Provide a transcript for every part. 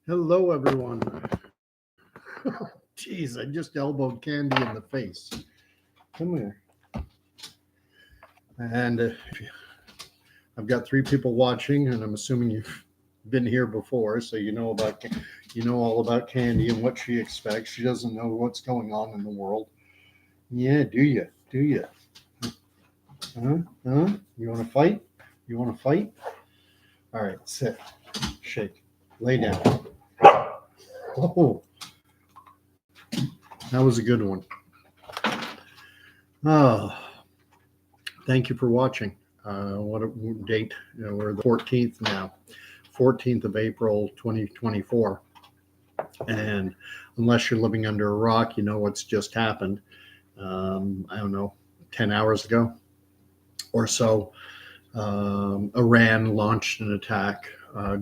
Hello, everyone. Jeez, I just elbowed Candy in the face. Come here. And I've got three people watching, and I'm assuming you've been here before, so you know all about Candy and what she expects. She doesn't know what's going on in the world. Yeah, do you? Do you? Huh? Huh? You want to fight? You want to fight? All right, sit, shake, lay down. Oh, that was a good one. Oh, thank you for watching. What a date? We're the 14th now, 14th of April, 2024. And unless you're living under a rock, you know what's just happened. I don't know, 10 hours ago or so. Iran launched an attack,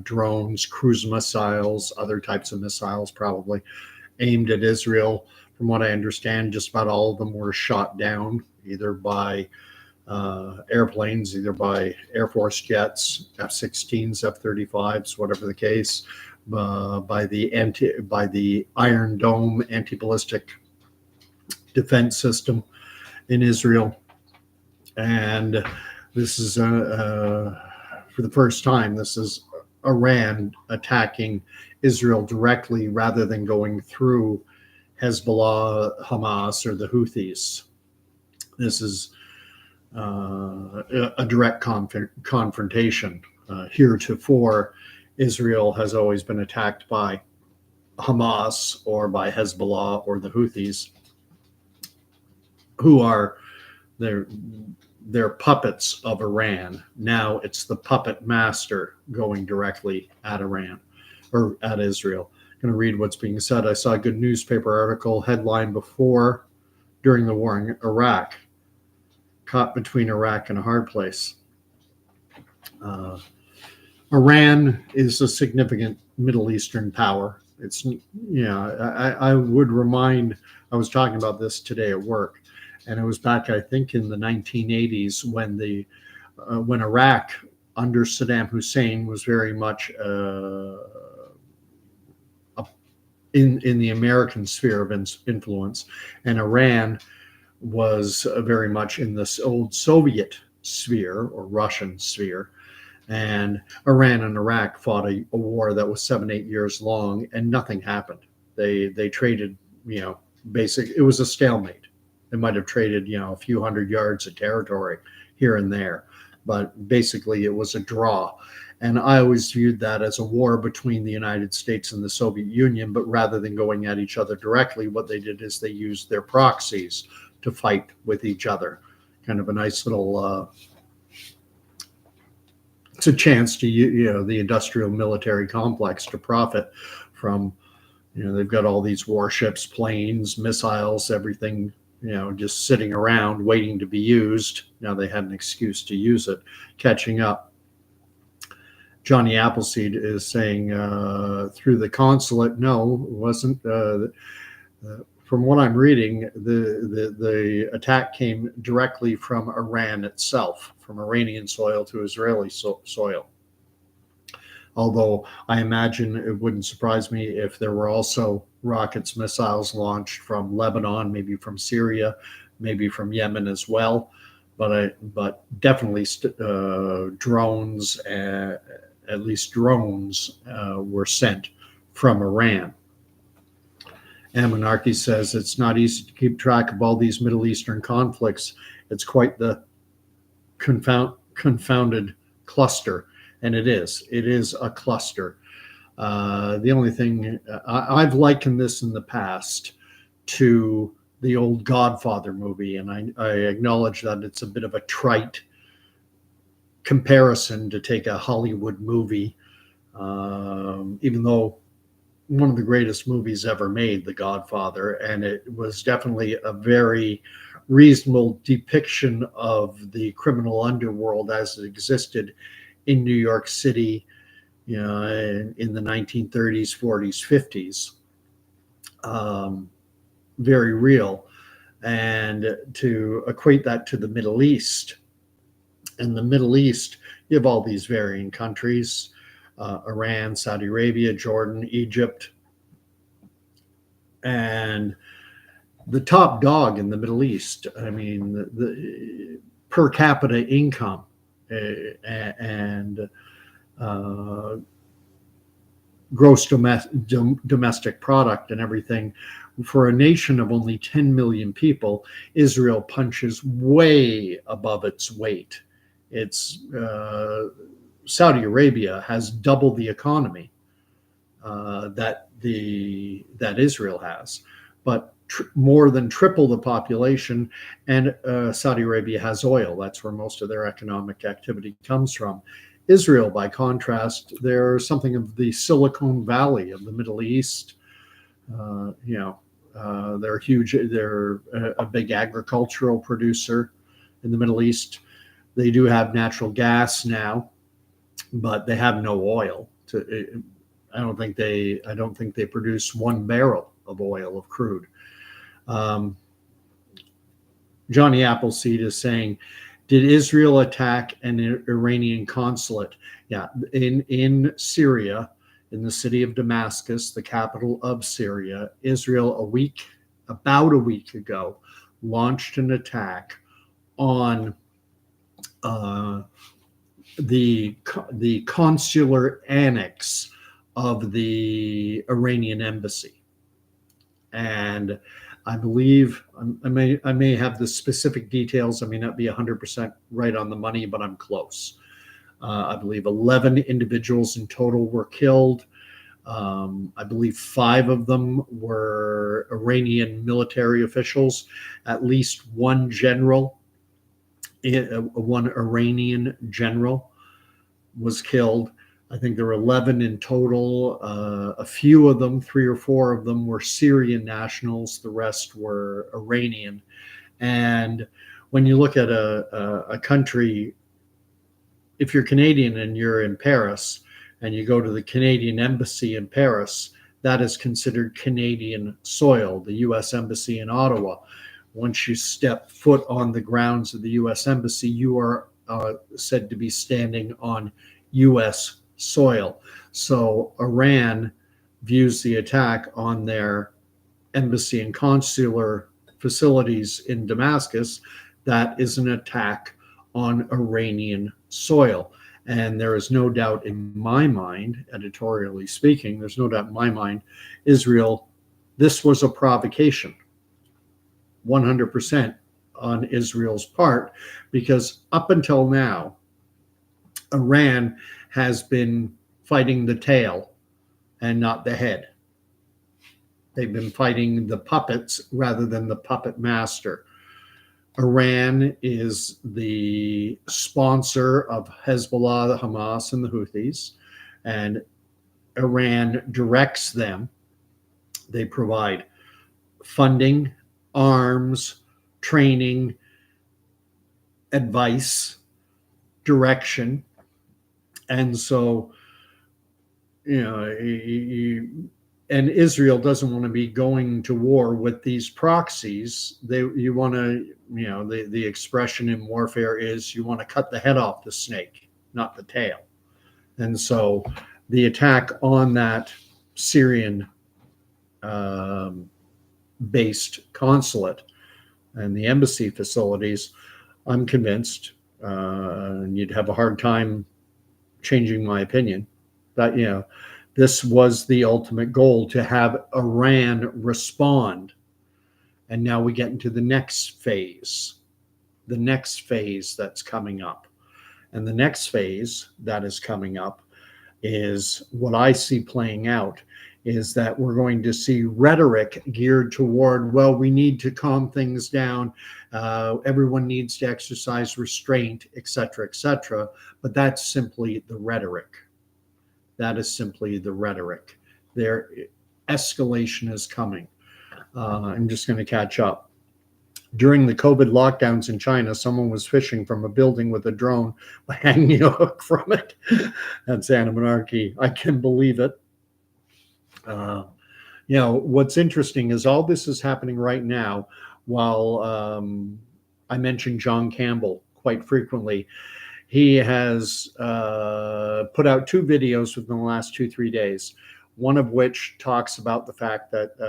drones, cruise missiles, other types of missiles probably aimed at Israel. From what I understand, just about all of them were shot down, either by airplanes, either by Air Force jets, F-16s, F-35s, whatever the case, by the Iron Dome anti-ballistic defense system in Israel. And this is for the first time, this is Iran attacking Israel directly rather than going through Hezbollah, Hamas, or the Houthis. This is a direct confrontation. Heretofore, Israel has always been attacked by Hamas or by Hezbollah or the Houthis, who are they're puppets of Iran. Now it's the puppet master going directly at Iran or at Israel. I'm going to read what's being said. I saw a good newspaper article headline during the war in Iraq. Caught between Iraq and a hard place. Iran is a significant Middle Eastern power. It's, I would remind, I was talking about this today at work, and it was back, I think, in the 1980s when Iraq under Saddam Hussein was very much in the American sphere of influence, and Iran was very much in this old Soviet sphere or Russian sphere. And Iran and Iraq fought a war that was 7-8 years long, and nothing happened. They traded, it was a stalemate. They might have traded, a few hundred yards of territory here and there, but basically it was a draw. And I always viewed that as a war between the United States and the Soviet Union, but rather than going at each other directly, what they did is they used their proxies to fight with each other. Kind of a nice little, it's a chance to, the industrial military complex to profit from, they've got all these warships, planes, missiles, everything, just sitting around waiting to be used. Now they had an excuse to use it, catching up. Johnny Appleseed is saying through the consulate, no, it wasn't. From what I'm reading, the attack came directly from Iran itself, from Iranian soil to Israeli soil. Although I imagine it wouldn't surprise me if there were also rockets, missiles launched from Lebanon, maybe from Syria, maybe from Yemen as well. But definitely drones, at least drones, were sent from Iran. Amonarchy says it's not easy to keep track of all these Middle Eastern conflicts. It's quite the confounded cluster, and it is. It is a cluster. The only thing I've likened this in the past to the old Godfather movie, and I acknowledge that it's a bit of a trite comparison to take a Hollywood movie, even though one of the greatest movies ever made, The Godfather, and it was definitely a very reasonable depiction of the criminal underworld as it existed in New York City, in the 1930s, 40s, 50s. Very real. And to equate that to the Middle East, in the Middle East, you have all these varying countries. Iran, Saudi Arabia, Jordan, Egypt, and the top dog in the Middle East. I mean, the per capita income and gross domestic product and everything, for a nation of only 10 million people, Israel punches way above its weight. It's Saudi Arabia has double the economy that Israel has, but more than triple the population. And Saudi Arabia has oil. That's where most of their economic activity comes from. Israel, by contrast, they're something of the Silicon Valley of the Middle East. They're huge. They're a big agricultural producer in the Middle East. They do have natural gas now, but they have no oil. I don't think they produce 1 barrel of oil, of crude. Johnny Appleseed is saying, did Israel attack an Iranian consulate? Yeah, in Syria, in the city of Damascus, the capital of Syria, Israel about a week ago, launched an attack on the consular annex of the Iranian embassy. And I believe I may have the specific details. I may not be 100% right on the money, but I'm close. I believe 11 individuals in total were killed. I believe 5 of them were Iranian military officials. At least one Iranian general was killed. I think there were 11 in total. A few of them, 3 or 4 of them, were Syrian nationals. The rest were Iranian. And when you look at a country, if you're Canadian and you're in Paris and you go to the Canadian embassy in Paris, that is considered Canadian soil, the U.S. Embassy in Ottawa. Once you step foot on the grounds of the U.S. Embassy, you are said to be standing on U.S. soil. So Iran views the attack on their embassy and consular facilities in Damascus, that is an attack on Iranian soil. And there is no doubt in my mind, editorially speaking, there's no doubt in my mind, Israel, this was a provocation, 100% on Israel's part, because up until now, Iran has been fighting the tail and not the head. They've been fighting the puppets rather than the puppet master. Iran is the sponsor of Hezbollah, the Hamas, and the Houthis, and Iran directs them. They provide funding, arms, training, advice, direction. And so, and Israel doesn't want to be going to war with these proxies. You want to, the expression in warfare is you want to cut the head off the snake, not the tail. And so the attack on that Syrian based consulate and the embassy facilities, I'm convinced, and you'd have a hard time changing my opinion, that, this was the ultimate goal, to have Iran respond. And now we get into the next phase that's coming up. And the next phase that is coming up is what I see playing out, is that we're going to see rhetoric geared toward, well, we need to calm things down. Everyone needs to exercise restraint, et cetera, but that's simply the rhetoric. That is simply the rhetoric. Their escalation is coming. I'm just going to catch up. During the COVID lockdowns in China, someone was fishing from a building with a drone by hanging a hook from it. That's anarchy. I can believe it. What's interesting is all this is happening right now while I mention John Campbell quite frequently. He has put out 2 videos within the last 2-3 days, one of which talks about the fact that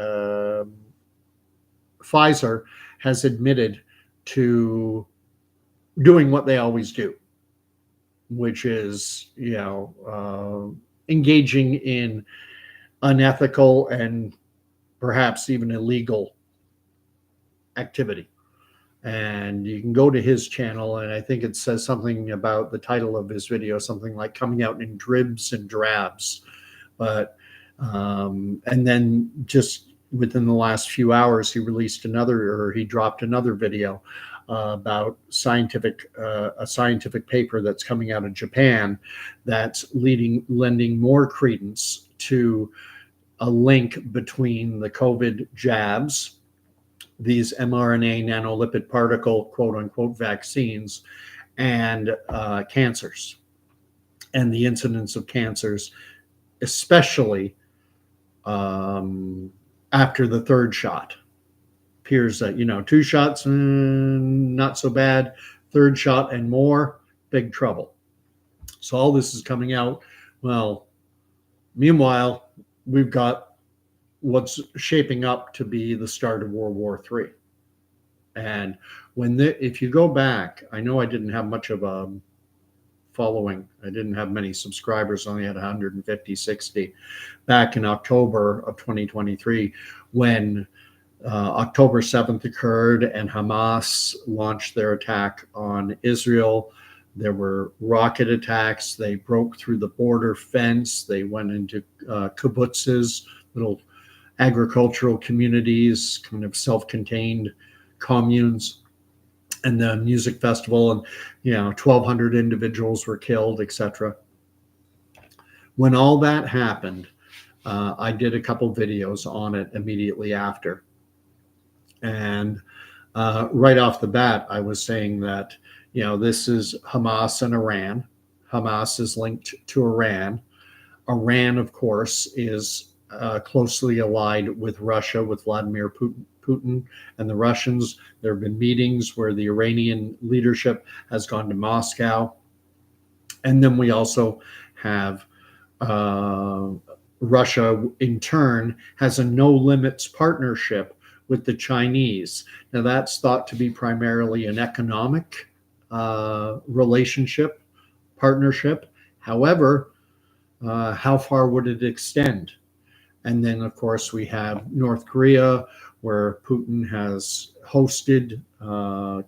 Pfizer has admitted to doing what they always do, which is, engaging in unethical and perhaps even illegal activity. And you can go to his channel, and I think it says something about the title of his video, something like coming out in dribs and drabs. But and then just within the last few hours, he dropped another video about a scientific paper that's coming out of Japan that's lending more credence to a link between the COVID jabs, these mRNA nanolipid particle, quote unquote, vaccines, and cancers, and the incidence of cancers, especially after the 3rd shot. Appears that, 2 shots, not so bad. 3rd shot and more, big trouble. So all this is coming out. Well, meanwhile, we've got what's shaping up to be the start of World War III. And if you go back, I know I didn't have much of a following. I didn't have many subscribers, only had 150, 60 back in October of 2023, when October 7th occurred and Hamas launched their attack on Israel. There were rocket attacks. They broke through the border fence. They went into kibbutzes, little agricultural communities, kind of self-contained communes, and the music festival, and 1,200 individuals were killed, etc. When all that happened, I did a couple videos on it immediately after, and right off the bat, I was saying that this is Hamas and Iran. Hamas is linked to Iran. Iran, of course, is closely allied with Russia, with Vladimir Putin and the Russians. There have been meetings where the Iranian leadership has gone to Moscow. And then we also have Russia, in turn, has a no-limits partnership with the Chinese. Now, that's thought to be primarily an economic partnership. However, how far would it extend? And then, of course, we have North Korea, where Putin has hosted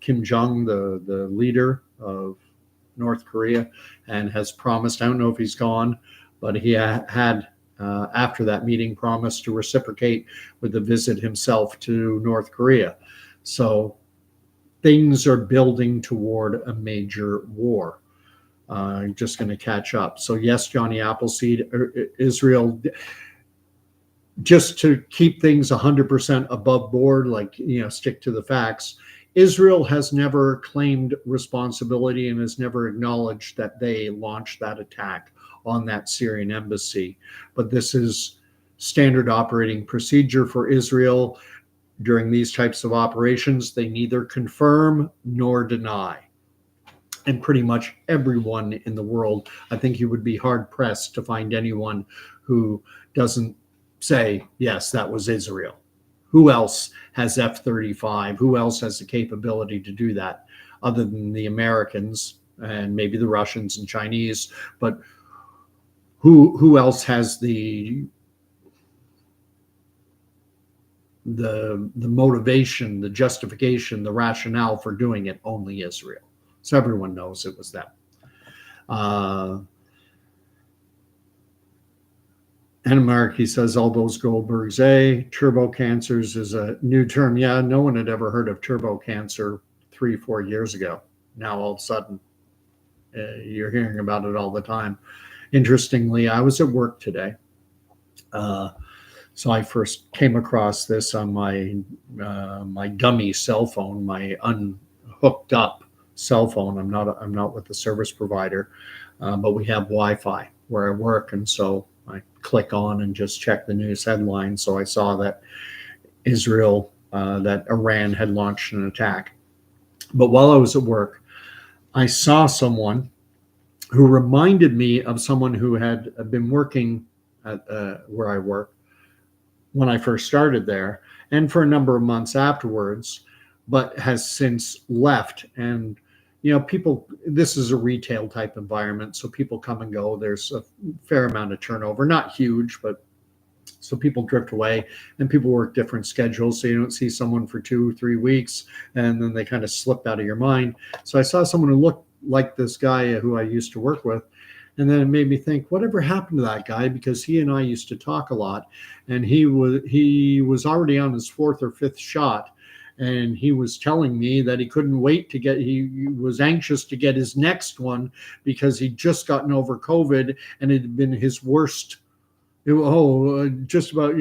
Kim Jong, the leader of North Korea, and has promised, I don't know if he's gone, but he had, after that meeting, promised to reciprocate with a visit himself to North Korea. So things are building toward a major war. Just going to catch up. So yes, Johnny Appleseed, Israel, just to keep things 100% above board, stick to the facts. Israel has never claimed responsibility and has never acknowledged that they launched that attack on that Syrian embassy. But this is standard operating procedure for Israel during these types of operations. They neither confirm nor deny. And pretty much everyone in the world, I think you would be hard pressed to find anyone who doesn't say, yes, that was Israel. Who else has F-35? Who else has the capability to do that other than the Americans and maybe the Russians and Chinese? But who else has the motivation, the justification, the rationale for doing it? Only Israel. So everyone knows it was them. Anna Markey says, all those Goldbergs, turbo cancers is a new term. Yeah, no one had ever heard of turbo cancer 3-4 years ago. Now all of a sudden, you're hearing about it all the time. Interestingly, I was at work today. So I first came across this on my dummy cell phone, my unhooked up cell phone. I'm not with the service provider, but we have Wi-Fi where I work, and so I click on and just check the news headlines. So I saw that that Iran had launched an attack. But while I was at work, I saw someone who reminded me of someone who had been working at where I work when I first started there, and for a number of months afterwards, but has since left. And people, this is a retail type environment, so people come and go. There's a fair amount of turnover, not huge, but so people drift away and people work different schedules. So you don't see someone for 2 3 weeks and then they kind of slip out of your mind. So I saw someone who looked like this guy who I used to work with. And then it made me think, whatever happened to that guy? Because he and I used to talk a lot, and he was already on his fourth or fifth shot, and he was telling me that he couldn't wait to get. He was anxious to get his next one because he'd just gotten over COVID, and it had been his worst. Just about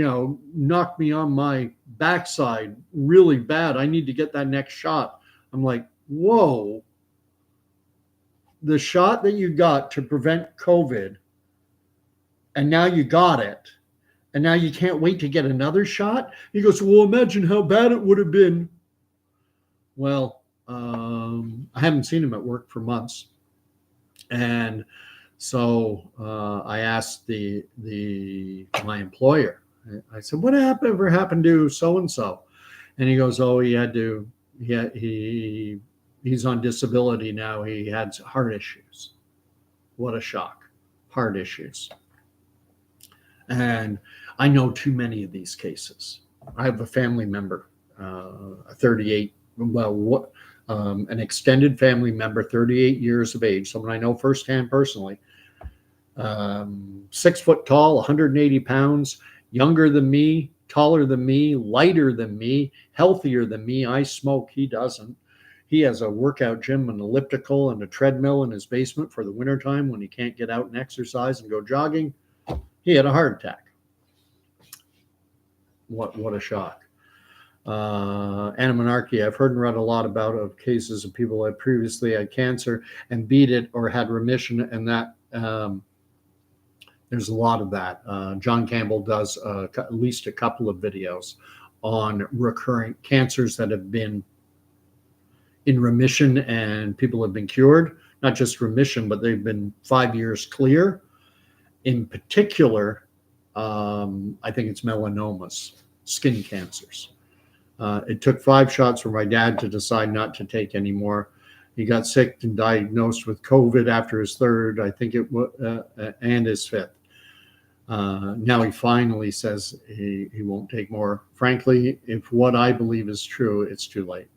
knocked me on my backside really bad. I need to get that next shot. I'm like, whoa. The shot that you got to prevent COVID, and now you got it, and now you can't wait to get another shot? He goes, well, imagine how bad it would have been. Well, I haven't seen him at work for months. And so I asked my employer, I said, what ever happened to so-and-so? And he goes, oh, he's on disability now. He had heart issues. What a shock. Heart issues. And I know too many of these cases. I have a family member, a 38, an extended family member, 38 years of age, someone I know firsthand personally, 6 foot tall, 180 pounds, younger than me, taller than me, lighter than me, healthier than me. I smoke, he doesn't. He has a workout gym, an elliptical, and a treadmill in his basement for the wintertime when he can't get out and exercise and go jogging. He had a heart attack. What a shock. Animonarchy, I've heard and read a lot about of cases of people that previously had cancer and beat it or had remission, and that there's a lot of that. John Campbell does at least a couple of videos on recurrent cancers that have been in remission and people have been cured. Not just remission, but they've been 5 years clear. In particular, I think it's melanomas, skin cancers. It took 5 shots for my dad to decide not to take anymore. He got sick and diagnosed with COVID after his third, I think it was, and his fifth. Now he finally says he won't take more. Frankly, if what I believe is true, it's too late.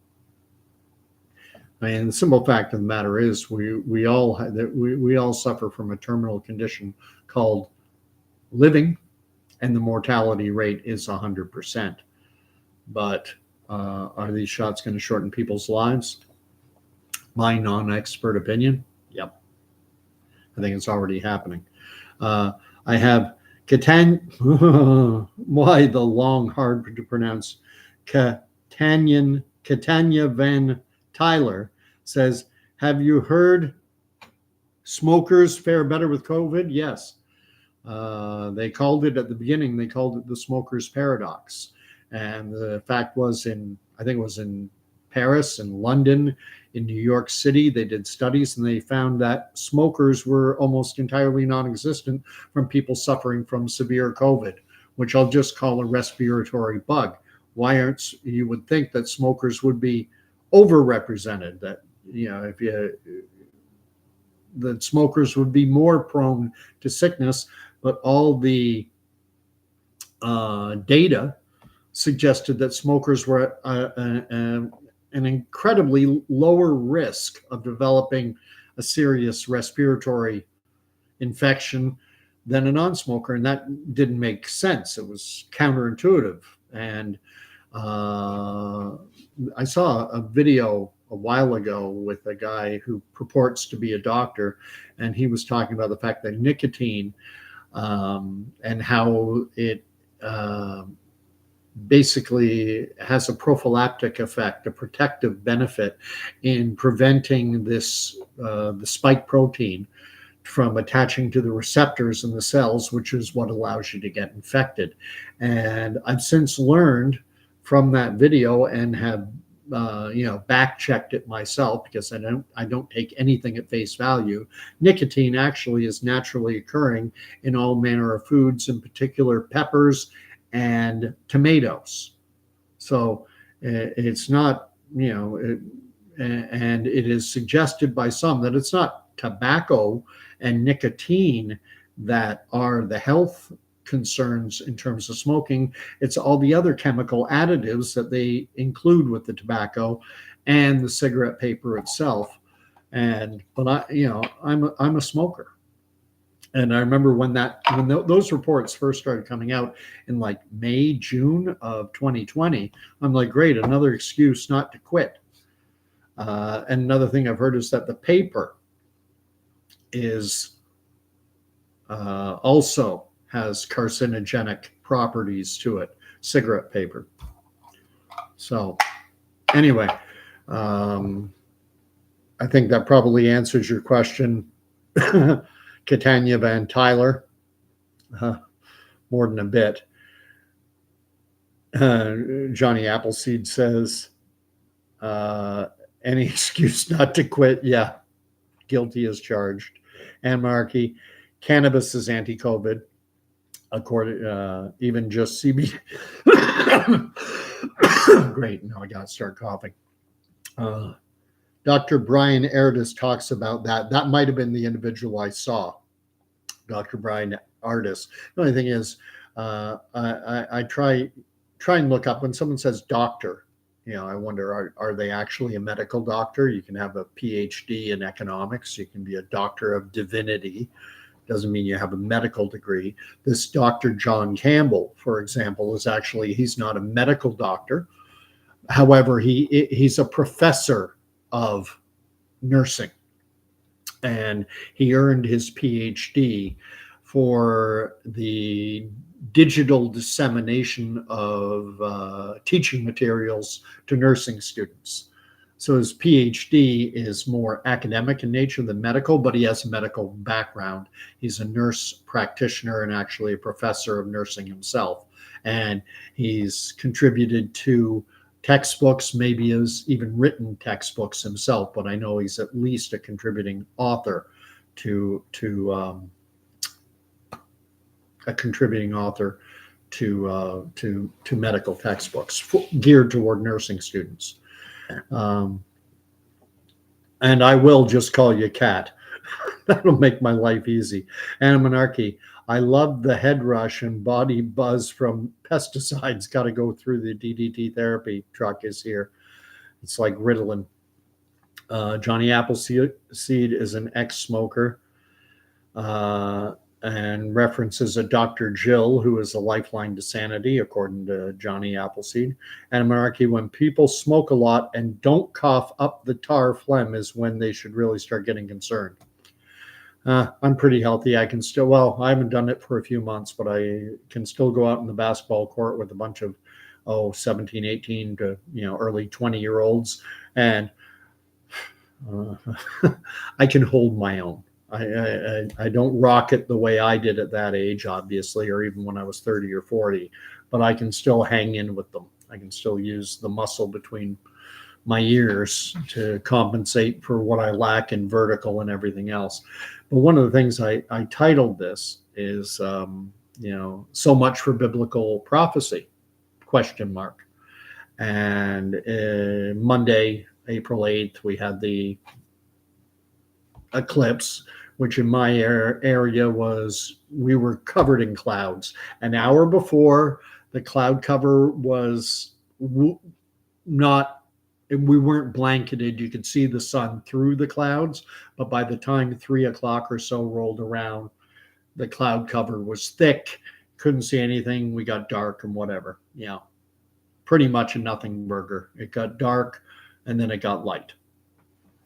I mean, the simple fact of the matter is we all suffer from a terminal condition called living, and the mortality rate is 100%. But are these shots going to shorten people's lives? My non-expert opinion, yep. I think it's already happening. I have why the long, hard to pronounce, Catania Van Tyler says, have you heard smokers fare better with COVID? Yes. They called it at the beginning, they called it the smoker's paradox. And the fact was I think it was in Paris and London, in New York City, they did studies and they found that smokers were almost entirely non-existent from people suffering from severe COVID, which I'll just call a respiratory bug. You would think that smokers would be overrepresented, that that smokers would be more prone to sickness, but all the data suggested that smokers were an incredibly lower risk of developing a serious respiratory infection than a non-smoker, and that didn't make sense. It was counterintuitive. And I saw a video a while ago with a guy who purports to be a doctor, and he was talking about the fact that nicotine and how it basically has a prophylactic effect, a protective benefit in preventing this the spike protein from attaching to the receptors in the cells, which is what allows you to get infected. And I've since learned from that video and have back checked it myself because I don't take anything at face value. Nicotine actually is naturally occurring in all manner of foods, in particular peppers and tomatoes. So it's not, and it is suggested by some that it's not tobacco and nicotine that are the health concerns in terms of smoking. It's all the other chemical additives that they include with the tobacco and the cigarette paper itself. I'm a smoker. And I remember when those reports first started coming out in like May, June of 2020, I'm like, great, another excuse not to quit. And another thing I've heard is that the paper is also has carcinogenic properties to it, cigarette paper. So anyway, I think that probably answers your question, Catania Van Tyler, more than a bit. Johnny Appleseed says, any excuse not to quit. Yeah, guilty as charged. Anarchy, cannabis is anti-COVID. According, even just CBD. Great, now I got to start coughing. Dr. Brian Ardis talks about that. That might have been the individual I saw, Dr. Brian Ardis. The only thing is, I try and look up when someone says doctor. I wonder, are they actually a medical doctor? You can have a PhD in economics. You can be a doctor of divinity. Doesn't mean you have a medical degree. This Dr. John Campbell, for example, he's not a medical doctor. However, he's a professor of nursing, and he earned his PhD for the digital dissemination of teaching materials to nursing students. So his PhD is more academic in nature than medical, but he has a medical background. He's a nurse practitioner and actually a professor of nursing himself. And he's contributed to textbooks, maybe has even written textbooks himself, but I know he's at least a contributing author to medical textbooks geared toward nursing students. And I will just call you Cat. That'll make my life easy. Monarchy, I love the head rush and body buzz from pesticides. Got to go through the DDT therapy truck is here. It's like Ritalin. Johnny Appleseed is an ex-smoker. And references a Dr. Jill, who is a lifeline to sanity, according to Johnny Appleseed. And Monarchy, when people smoke a lot and don't cough up the tar phlegm is when they should really start getting concerned. I'm pretty healthy. I haven't done it for a few months, but I can still go out in the basketball court with a bunch of 17, 18 to early 20-year-olds, and I can hold my own. I don't rock it the way I did at that age, obviously, or even when I was 30 or 40, but I can still hang in with them. I can still use the muscle between my ears to compensate for what I lack in vertical and everything else. But one of the things I titled this is, so much for biblical prophecy, ? And Monday, April 8th, we had the eclipse, which in my area we were covered in clouds. An hour before, the cloud cover was not, we weren't blanketed. You could see the sun through the clouds, but by the time 3 o'clock or so rolled around, the cloud cover was thick. Couldn't see anything. We got dark and whatever. Pretty much a nothing burger. It got dark and then it got light.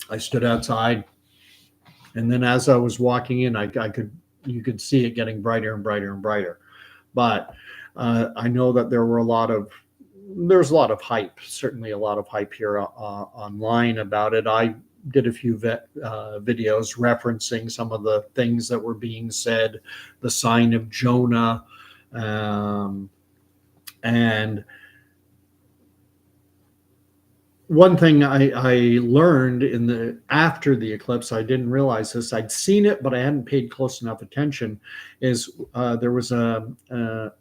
I stood outside, and then as I was walking in, you could see it getting brighter and brighter and brighter. But I know that there's a lot of hype, certainly a lot of hype here online about it. I did a few videos referencing some of the things that were being said, the sign of Jonah, and one thing I learned after the eclipse, I didn't realize this. I'd seen it, but I hadn't paid close enough attention. Is there was a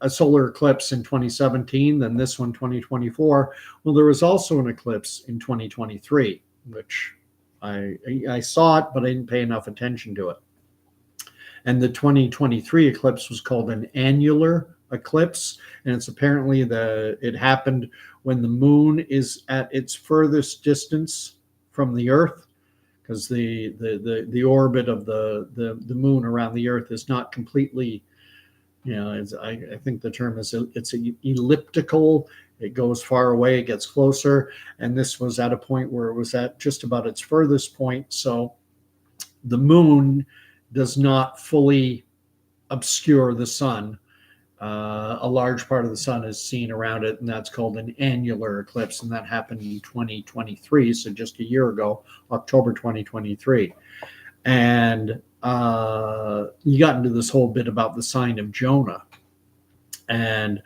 solar eclipse in 2017, then this one 2024. Well, there was also an eclipse in 2023, which I saw it, but I didn't pay enough attention to it. And the 2023 eclipse was called an annular eclipse, and it's apparently it happened when the moon is at its furthest distance from the Earth, because the orbit of the moon around the Earth is not completely, I think the term is it's elliptical. It goes far away, it gets closer, and this was at a point where it was at just about its furthest point. So the moon does not fully obscure the sun. A large part of the sun is seen around it, and that's called an annular eclipse, and that happened in 2023, so just a year ago, October 2023. And you got into this whole bit about the sign of Jonah, and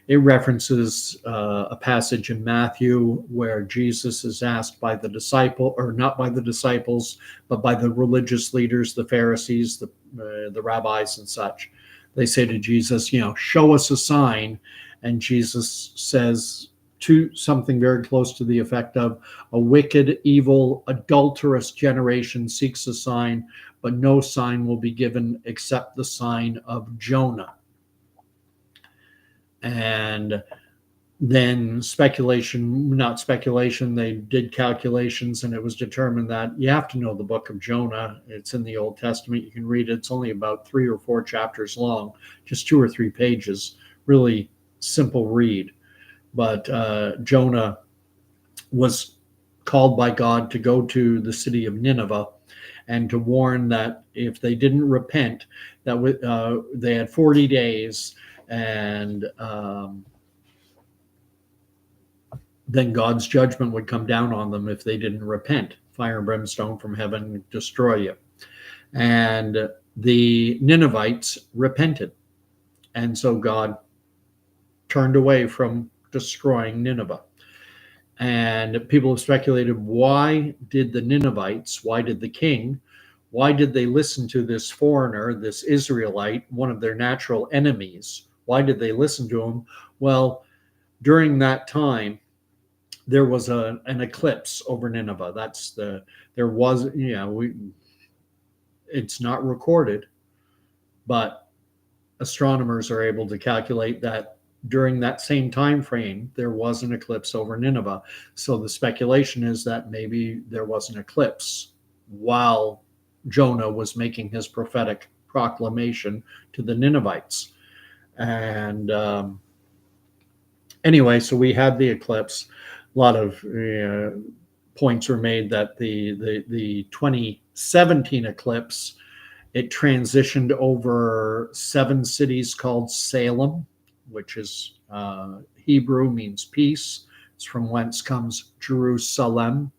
it references a passage in Matthew where Jesus is asked by the disciple, or not by the disciples, but by the religious leaders, the Pharisees, the rabbis and such. They say to Jesus, show us a sign. And Jesus says something very close to the effect of, a wicked, evil, adulterous generation seeks a sign, but no sign will be given except the sign of Jonah. And then not speculation, they did calculations, and it was determined that you have to know the book of Jonah. It's in the Old Testament. You can read it. It's only about 3 or 4 chapters long, just 2 or 3 pages, really simple read. But Jonah was called by God to go to the city of Nineveh and to warn that if they didn't repent, that they had 40 days, and then God's judgment would come down on them if they didn't repent. Fire and brimstone from heaven would destroy you. And the Ninevites repented. And so God turned away from destroying Nineveh. And people have speculated, why did the Ninevites, why did the king, why did they listen to this foreigner, this Israelite, one of their natural enemies? Why did they listen to him? Well, during that time, there was an eclipse over Nineveh. It's not recorded, but astronomers are able to calculate that during that same time frame, there was an eclipse over Nineveh. So the speculation is that maybe there was an eclipse while Jonah was making his prophetic proclamation to the Ninevites. And anyway, so we had the eclipse. A lot of points were made that the 2017 eclipse, it transitioned over 7 cities called Salem, which is Hebrew, means peace. It's from whence comes Jerusalem.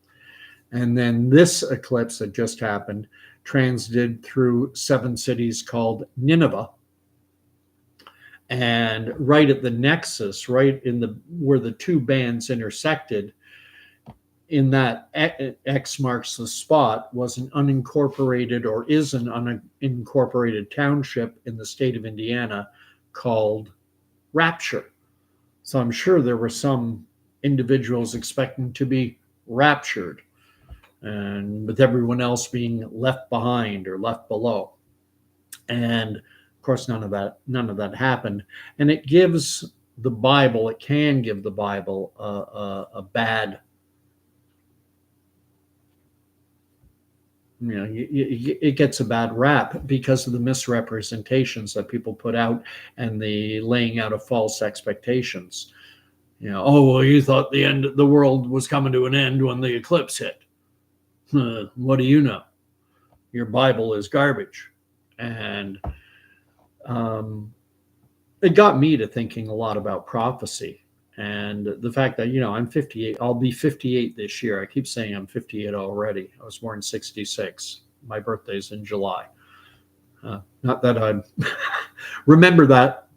And then this eclipse that just happened transited through 7 cities called Nineveh. And right at the nexus, right in where the 2 bands intersected, in that X marks the spot, was an unincorporated, or is an unincorporated township in the state of Indiana called Rapture. So I'm sure there were some individuals expecting to be raptured, and with everyone else being left behind or left below. And of course, none of that happened. And it gives the Bible, it can give the Bible a bad, it gets a bad rap because of the misrepresentations that people put out and the laying out of false expectations. Oh, well, you thought the world was coming to an end when the eclipse hit. What do you know? Your Bible is garbage. And it got me to thinking a lot about prophecy, and the fact that, I'm 58. I'll be 58 this year. I keep saying I'm 58 already. I was born in 66. My birthday's in July. Not that I remember that.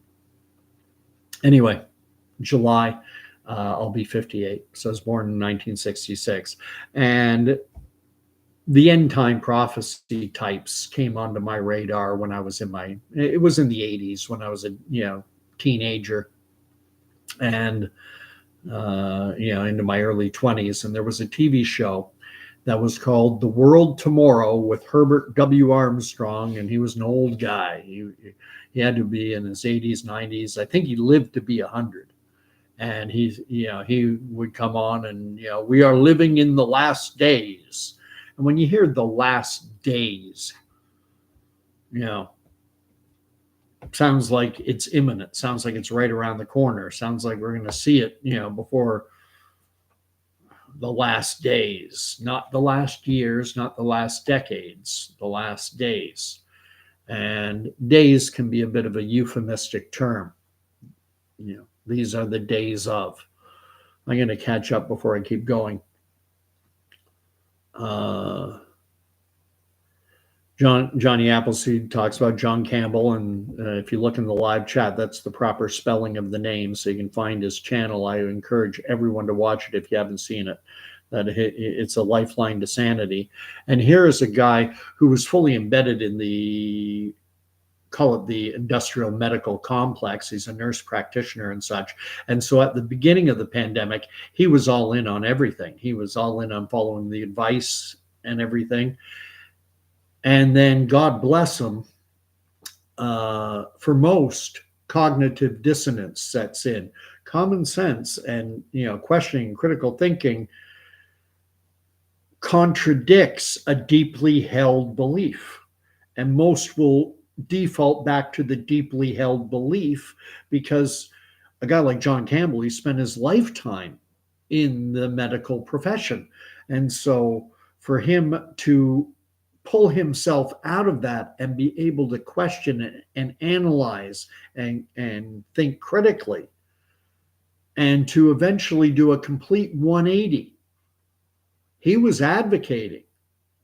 Anyway, July. I'll be 58. So I was born in 1966. And the end time prophecy types came onto my radar when I was it was in the 80s when I was a, teenager, and, into my early 20s. And there was a TV show that was called The World Tomorrow with Herbert W. Armstrong. And he was an old guy. He had to be in his 80s, 90s. I think he lived to be 100. And he would come on and, we are living in the last days. And when you hear the last days, sounds like it's imminent, sounds like it's right around the corner, sounds like we're going to see it, before the last days, not the last years, not the last decades, the last days. And days can be a bit of a euphemistic term. These are the days of. I'm going to catch up before I keep going. Johnny Appleseed talks about John Campbell, and if you look in the live chat, that's the proper spelling of the name, so you can find his channel. I encourage everyone to watch it if you haven't seen it. That it's a lifeline to sanity. And here is a guy who was fully embedded in call it the industrial medical complex. He's a nurse practitioner and such. And so at the beginning of the pandemic, he was all in on everything. He was all in on following the advice and everything. And then, God bless him, for most, cognitive dissonance sets in. Common sense and, questioning, critical thinking contradicts a deeply held belief. And most will default back to the deeply held belief because a guy like John Campbell, he spent his lifetime in the medical profession. And so for him to pull himself out of that and be able to question and analyze and think critically, and to eventually do a complete 180. He was advocating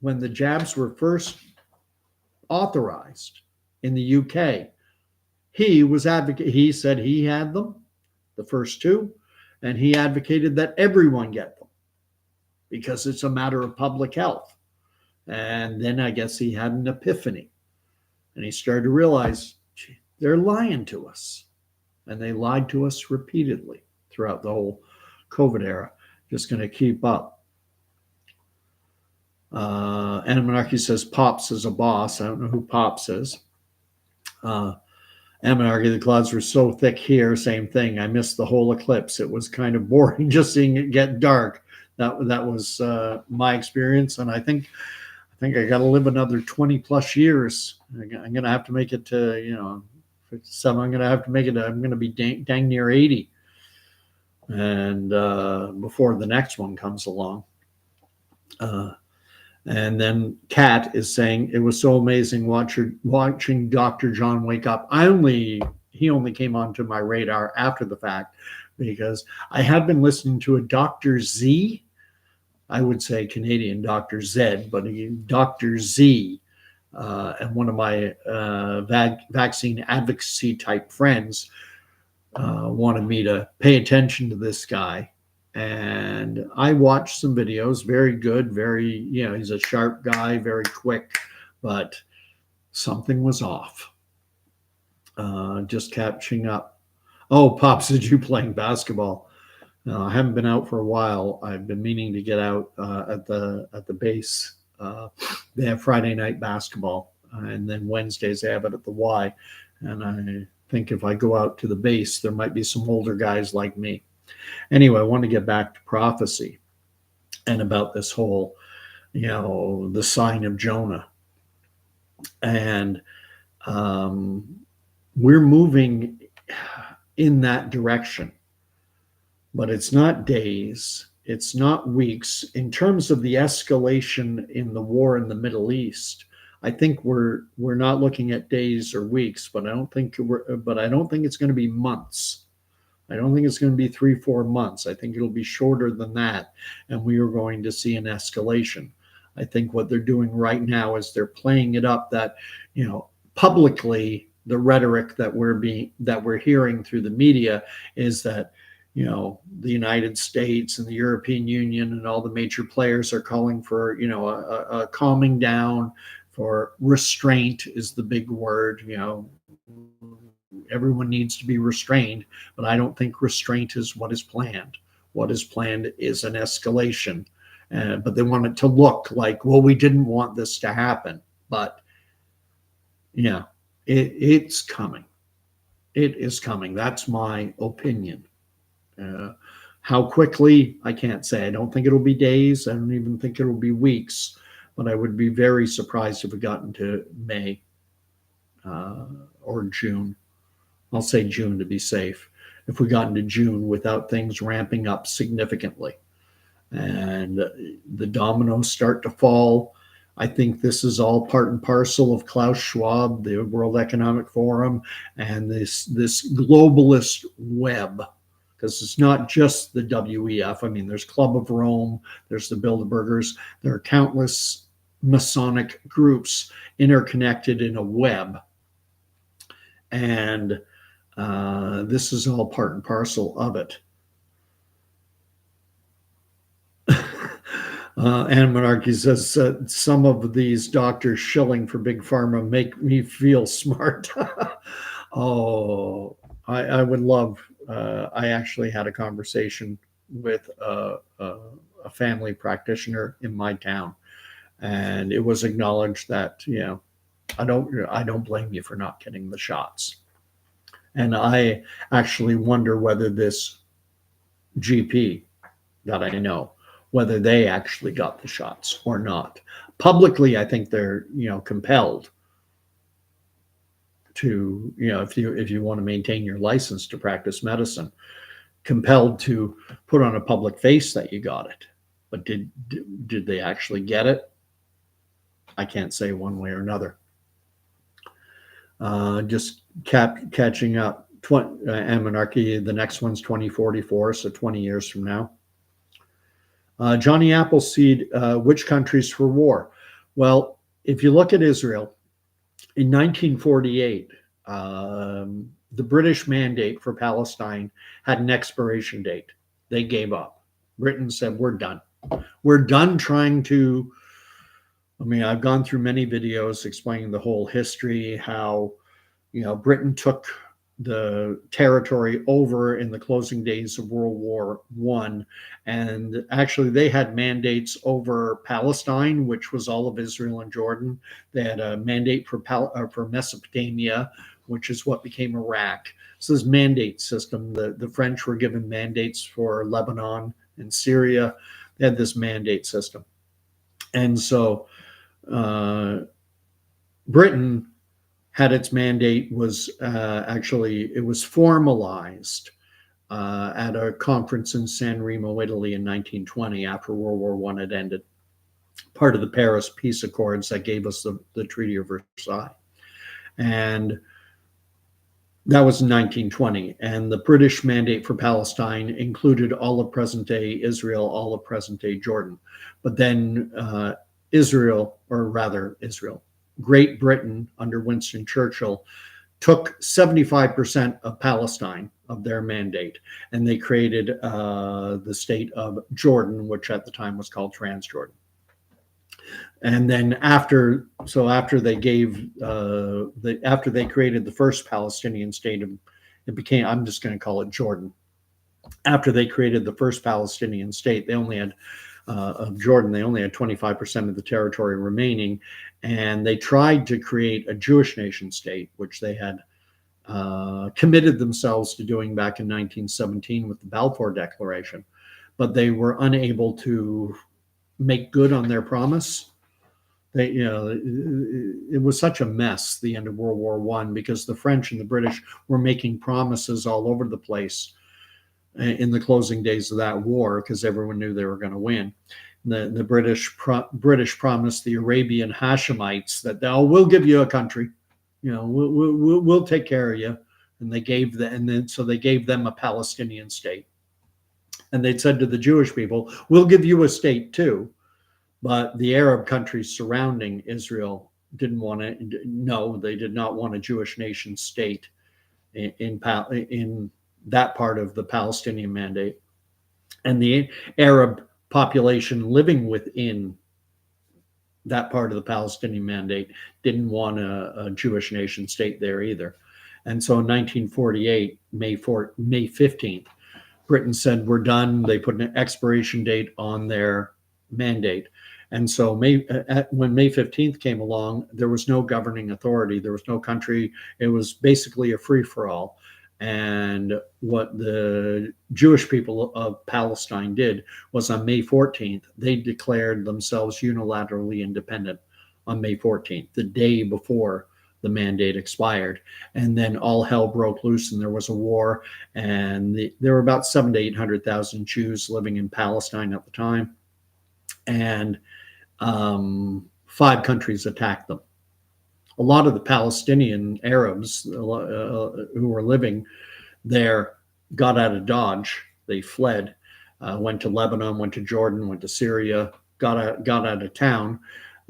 when the jabs were first authorized in the UK. He said he had them, the first two, and he advocated that everyone get them because it's a matter of public health. And then I guess he had an epiphany, and he started to realize, gee, they're lying to us. And they lied to us repeatedly throughout the whole COVID era. Just going to keep up. Anamonarchy says Pops is a boss. I don't know who Pops is. Anamonarchy, the clouds were so thick here. Same thing. I missed the whole eclipse. It was kind of boring just seeing it get dark. That was my experience, and I think I got to live another 20 plus years. I'm going to have to make it to, 57. I'm going to have to make it. I'm going to be dang near 80. And before the next one comes along. And then Kat is saying, it was so amazing watching Dr. John wake up. He only came onto my radar after the fact because I had been listening to a Dr. Z. I would say Canadian Dr. Z, but Dr. Z, and one of my vaccine advocacy type friends wanted me to pay attention to this guy. And I watched some videos, very good, he's a sharp guy, very quick, but something was off. Just catching up. Oh, Pops, did you playing basketball? No, I haven't been out for a while. I've been meaning to get out at the base. They have Friday night basketball, and then Wednesdays they have it at the Y. And I think if I go out to the base, there might be some older guys like me. Anyway, I want to get back to prophecy and about this whole, the sign of Jonah. And we're moving in that direction. But it's not days, it's not weeks. In terms of the escalation in the war in the Middle East, I think we're not looking at days or weeks, but I don't think it's going to be months. I don't think it's going to be 3-4 months. I think it'll be shorter than that, and we are going to see an escalation. I think what they're doing right now is they're playing it up that, publicly the rhetoric that we're hearing through the media is that, the United States and the European Union and all the major players are calling for, a calming down, for restraint is the big word. Everyone needs to be restrained, but I don't think restraint is what is planned. What is planned is an escalation. But they want it to look like, well, we didn't want this to happen. But yeah, it's coming. It is coming. That's my opinion. How quickly, I can't say. I don't think it'll be days. I don't even think it'll be weeks. But I would be very surprised if it got into May or June. I'll say June to be safe. If we got into June without things ramping up significantly and the dominoes start to fall, I think this is all part and parcel of Klaus Schwab, the World Economic Forum, and this globalist web. Because it's not just the WEF. I mean, there's Club of Rome, there's the Bilderbergers, there are countless Masonic groups interconnected in a web. And this is all part and parcel of it. Anne Monarchy says, some of these doctors shilling for Big Pharma make me feel smart. Oh, I would love, I actually had a conversation with a family practitioner in my town, and it was acknowledged that, I don't blame you for not getting the shots. And I actually wonder whether this GP that I know, whether they actually got the shots or not. Publicly, I think they're, compelled to, if you want to maintain your license to practice medicine, compelled to put on a public face that you got it. But did they actually get it? I can't say one way or another. Just catching up. Monarchy, the next one's 2044, so 20 years from now. Johnny Appleseed, which countries for war? Well, if you look at Israel, in 1948, the British mandate for Palestine had an expiration date. They gave up. Britain said, we're done. We're done trying to, I've gone through many videos explaining the whole history, how, Britain took the territory over in the closing days of World War I. And actually they had mandates over Palestine, which was all of Israel and Jordan. They had a mandate for Mesopotamia, which is what became Iraq. So this mandate system, the French were given mandates for Lebanon and Syria. They had this mandate system. And so Britain had its mandate was it was formalized at a conference in San Remo, Italy in 1920 after World War I had ended. Part of the Paris Peace Accords that gave us the Treaty of Versailles. And that was in 1920. And the British mandate for Palestine included all of present-day Israel, all of present-day Jordan. But then Great Britain under Winston Churchill took 75% of Palestine of their mandate, and they created the state of Jordan, which at the time was called Transjordan. And then after they created the first Palestinian state, it became, I'm just going to call it Jordan. After they created the first Palestinian state, they only had of Jordan, they only had 25% of the territory remaining, and they tried to create a Jewish nation state, which they had committed themselves to doing back in 1917 with the Balfour Declaration, but they were unable to make good on their promise. It was such a mess, the end of World War I, because the French and the British were making promises all over the place in the closing days of that war, because everyone knew they were going to win. The British promised the Arabian Hashemites that we'll give you a country, we'll take care of you, and they gave them a Palestinian state. And they'd said to the Jewish people, we'll give you a state too, but the Arab countries surrounding Israel they did not want a Jewish nation state in that part of the Palestinian Mandate. And the Arab population living within that part of the Palestinian Mandate didn't want a Jewish nation state there either. And so in 1948, May 15th, Britain said, we're done. They put an expiration date on their mandate. And so when May 15th came along, there was no governing authority. There was no country. It was basically a free-for-all. And what the Jewish people of Palestine did was on May 14th, they declared themselves unilaterally independent on May 14th, the day before the mandate expired. And then all hell broke loose and there was a war. And there were about 700,000 to 800,000 Jews living in Palestine at the time. And 5 countries attacked them. A lot of the Palestinian Arabs who were living there got out of Dodge. They fled, went to Lebanon, went to Jordan, went to Syria, got out of town.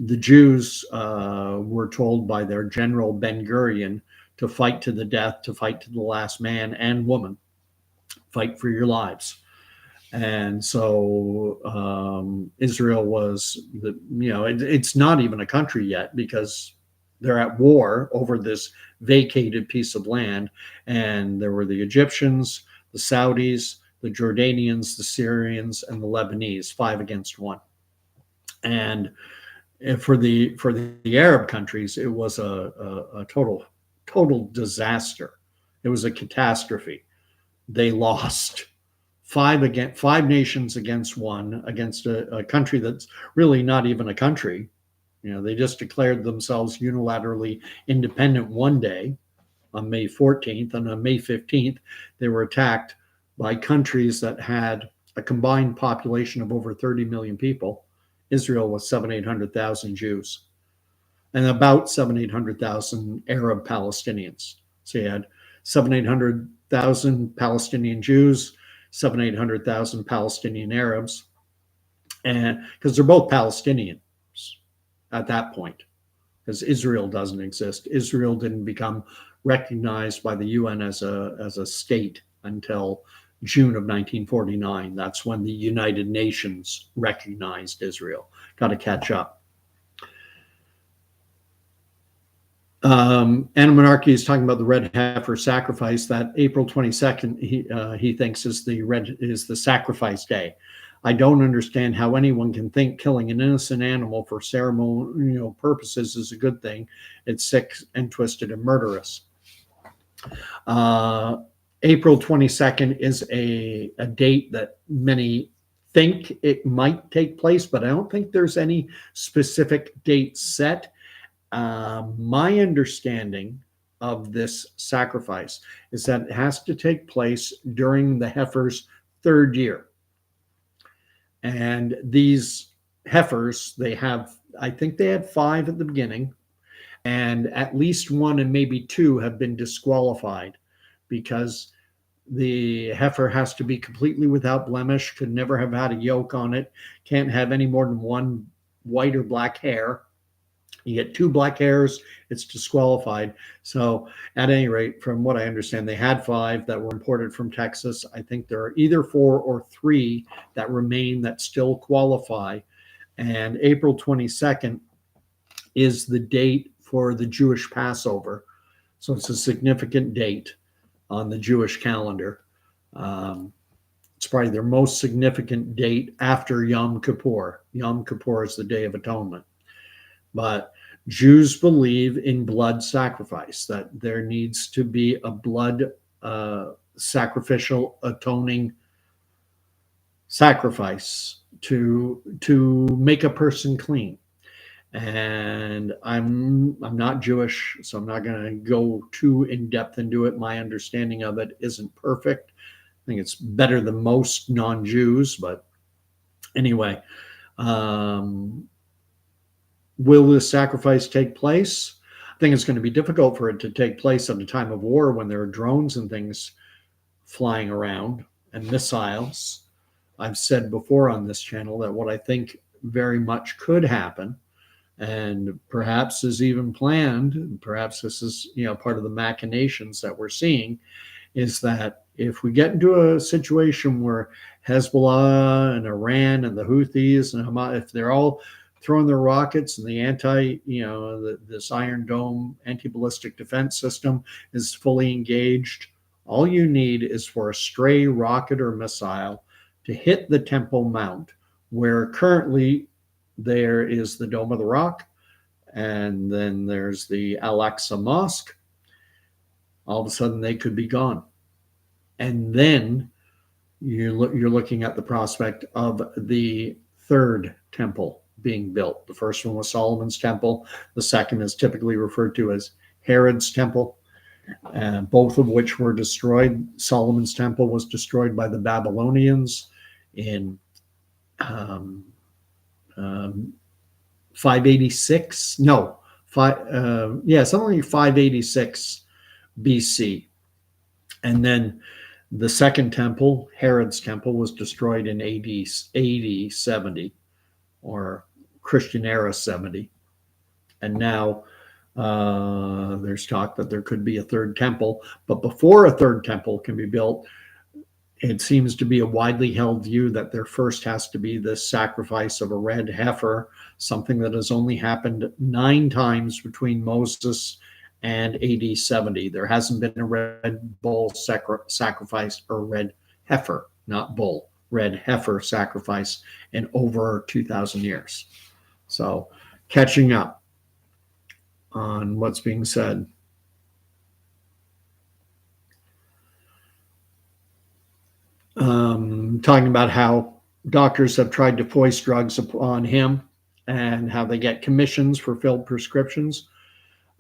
The Jews were told by their general Ben-Gurion to fight to the death, to fight to the last man and woman, fight for your lives. And so Israel was, it's not even a country yet because they're at war over this vacated piece of land. And there were the Egyptians, the Saudis, the Jordanians, the Syrians, and the Lebanese, 5 against 1. And for the Arab countries, it was a total disaster. It was a catastrophe. They lost 5 nations against 1, against a country that's really not even a country. They just declared themselves unilaterally independent one day on May 14th, and on May 15th, they were attacked by countries that had a combined population of over 30 million people. Israel was 700,000 Jews and about 700,000 Arab Palestinians. So you had 700,000 Palestinian Jews, 700,000 Palestinian Arabs, and because they're both Palestinians at that point, because Israel doesn't exist. Israel didn't become recognized by the UN as a state until June of 1949. That's when the United Nations recognized Israel. Got to catch up. Anna is talking about the red heifer sacrifice. That April 22nd, he thinks is the sacrifice day. I don't understand how anyone can think killing an innocent animal for ceremonial purposes is a good thing. It's sick and twisted and murderous. April 22nd is a date that many think it might take place, but I don't think there's any specific date set. My understanding of this sacrifice is that it has to take place during the heifer's 3rd year. And these heifers, I think they had 5 at the beginning, and at least 1 and maybe 2 have been disqualified because the heifer has to be completely without blemish, could never have had a yoke on it, can't have any more than 1 white or black hair. You get 2 black hairs, it's disqualified. So at any rate, from what I understand, they had 5 that were imported from Texas. I think there are either 4 or 3 that remain that still qualify. And April 22nd is the date for the Jewish Passover. So it's a significant date on the Jewish calendar. It's probably their most significant date after Yom Kippur. Yom Kippur is the Day of Atonement. But Jews believe in blood sacrifice, that there needs to be a blood sacrificial atoning sacrifice to make a person clean. And I'm not Jewish, so I'm not going to go too in depth into it. My understanding of it isn't perfect. I think it's better than most non-Jews, but anyway, will this sacrifice take place? I think it's going to be difficult for it to take place at a time of war when there are drones and things flying around and missiles. I've said before on this channel that what I think very much could happen, and perhaps is even planned, and perhaps this is part of the machinations that we're seeing, is that if we get into a situation where Hezbollah and Iran and the Houthis and Hamas, if they're all throwing their rockets and the this Iron Dome anti-ballistic defense system is fully engaged, all you need is for a stray rocket or missile to hit the Temple Mount, where currently there is the Dome of the Rock, and then there's the Al-Aqsa Mosque. All of a sudden they could be gone. And then you're looking at the prospect of the third temple being built. The first one was Solomon's temple. The second is typically referred to as Herod's temple, both of which were destroyed. Solomon's temple was destroyed by the Babylonians in 586. No, something like 586 BC. And then the second temple, Herod's temple, was destroyed in AD 70, or Christian era 70. And now there's talk that there could be a third temple. But before a third temple can be built, it seems to be a widely held view that there first has to be the sacrifice of a red heifer, something that has only happened 9 times between Moses and AD 70. There hasn't been a red bull sacrifice, or red heifer, not bull, red heifer sacrifice in over 2,000 years. So catching up on what's being said. Talking about how doctors have tried to foist drugs upon him and how they get commissions for filled prescriptions.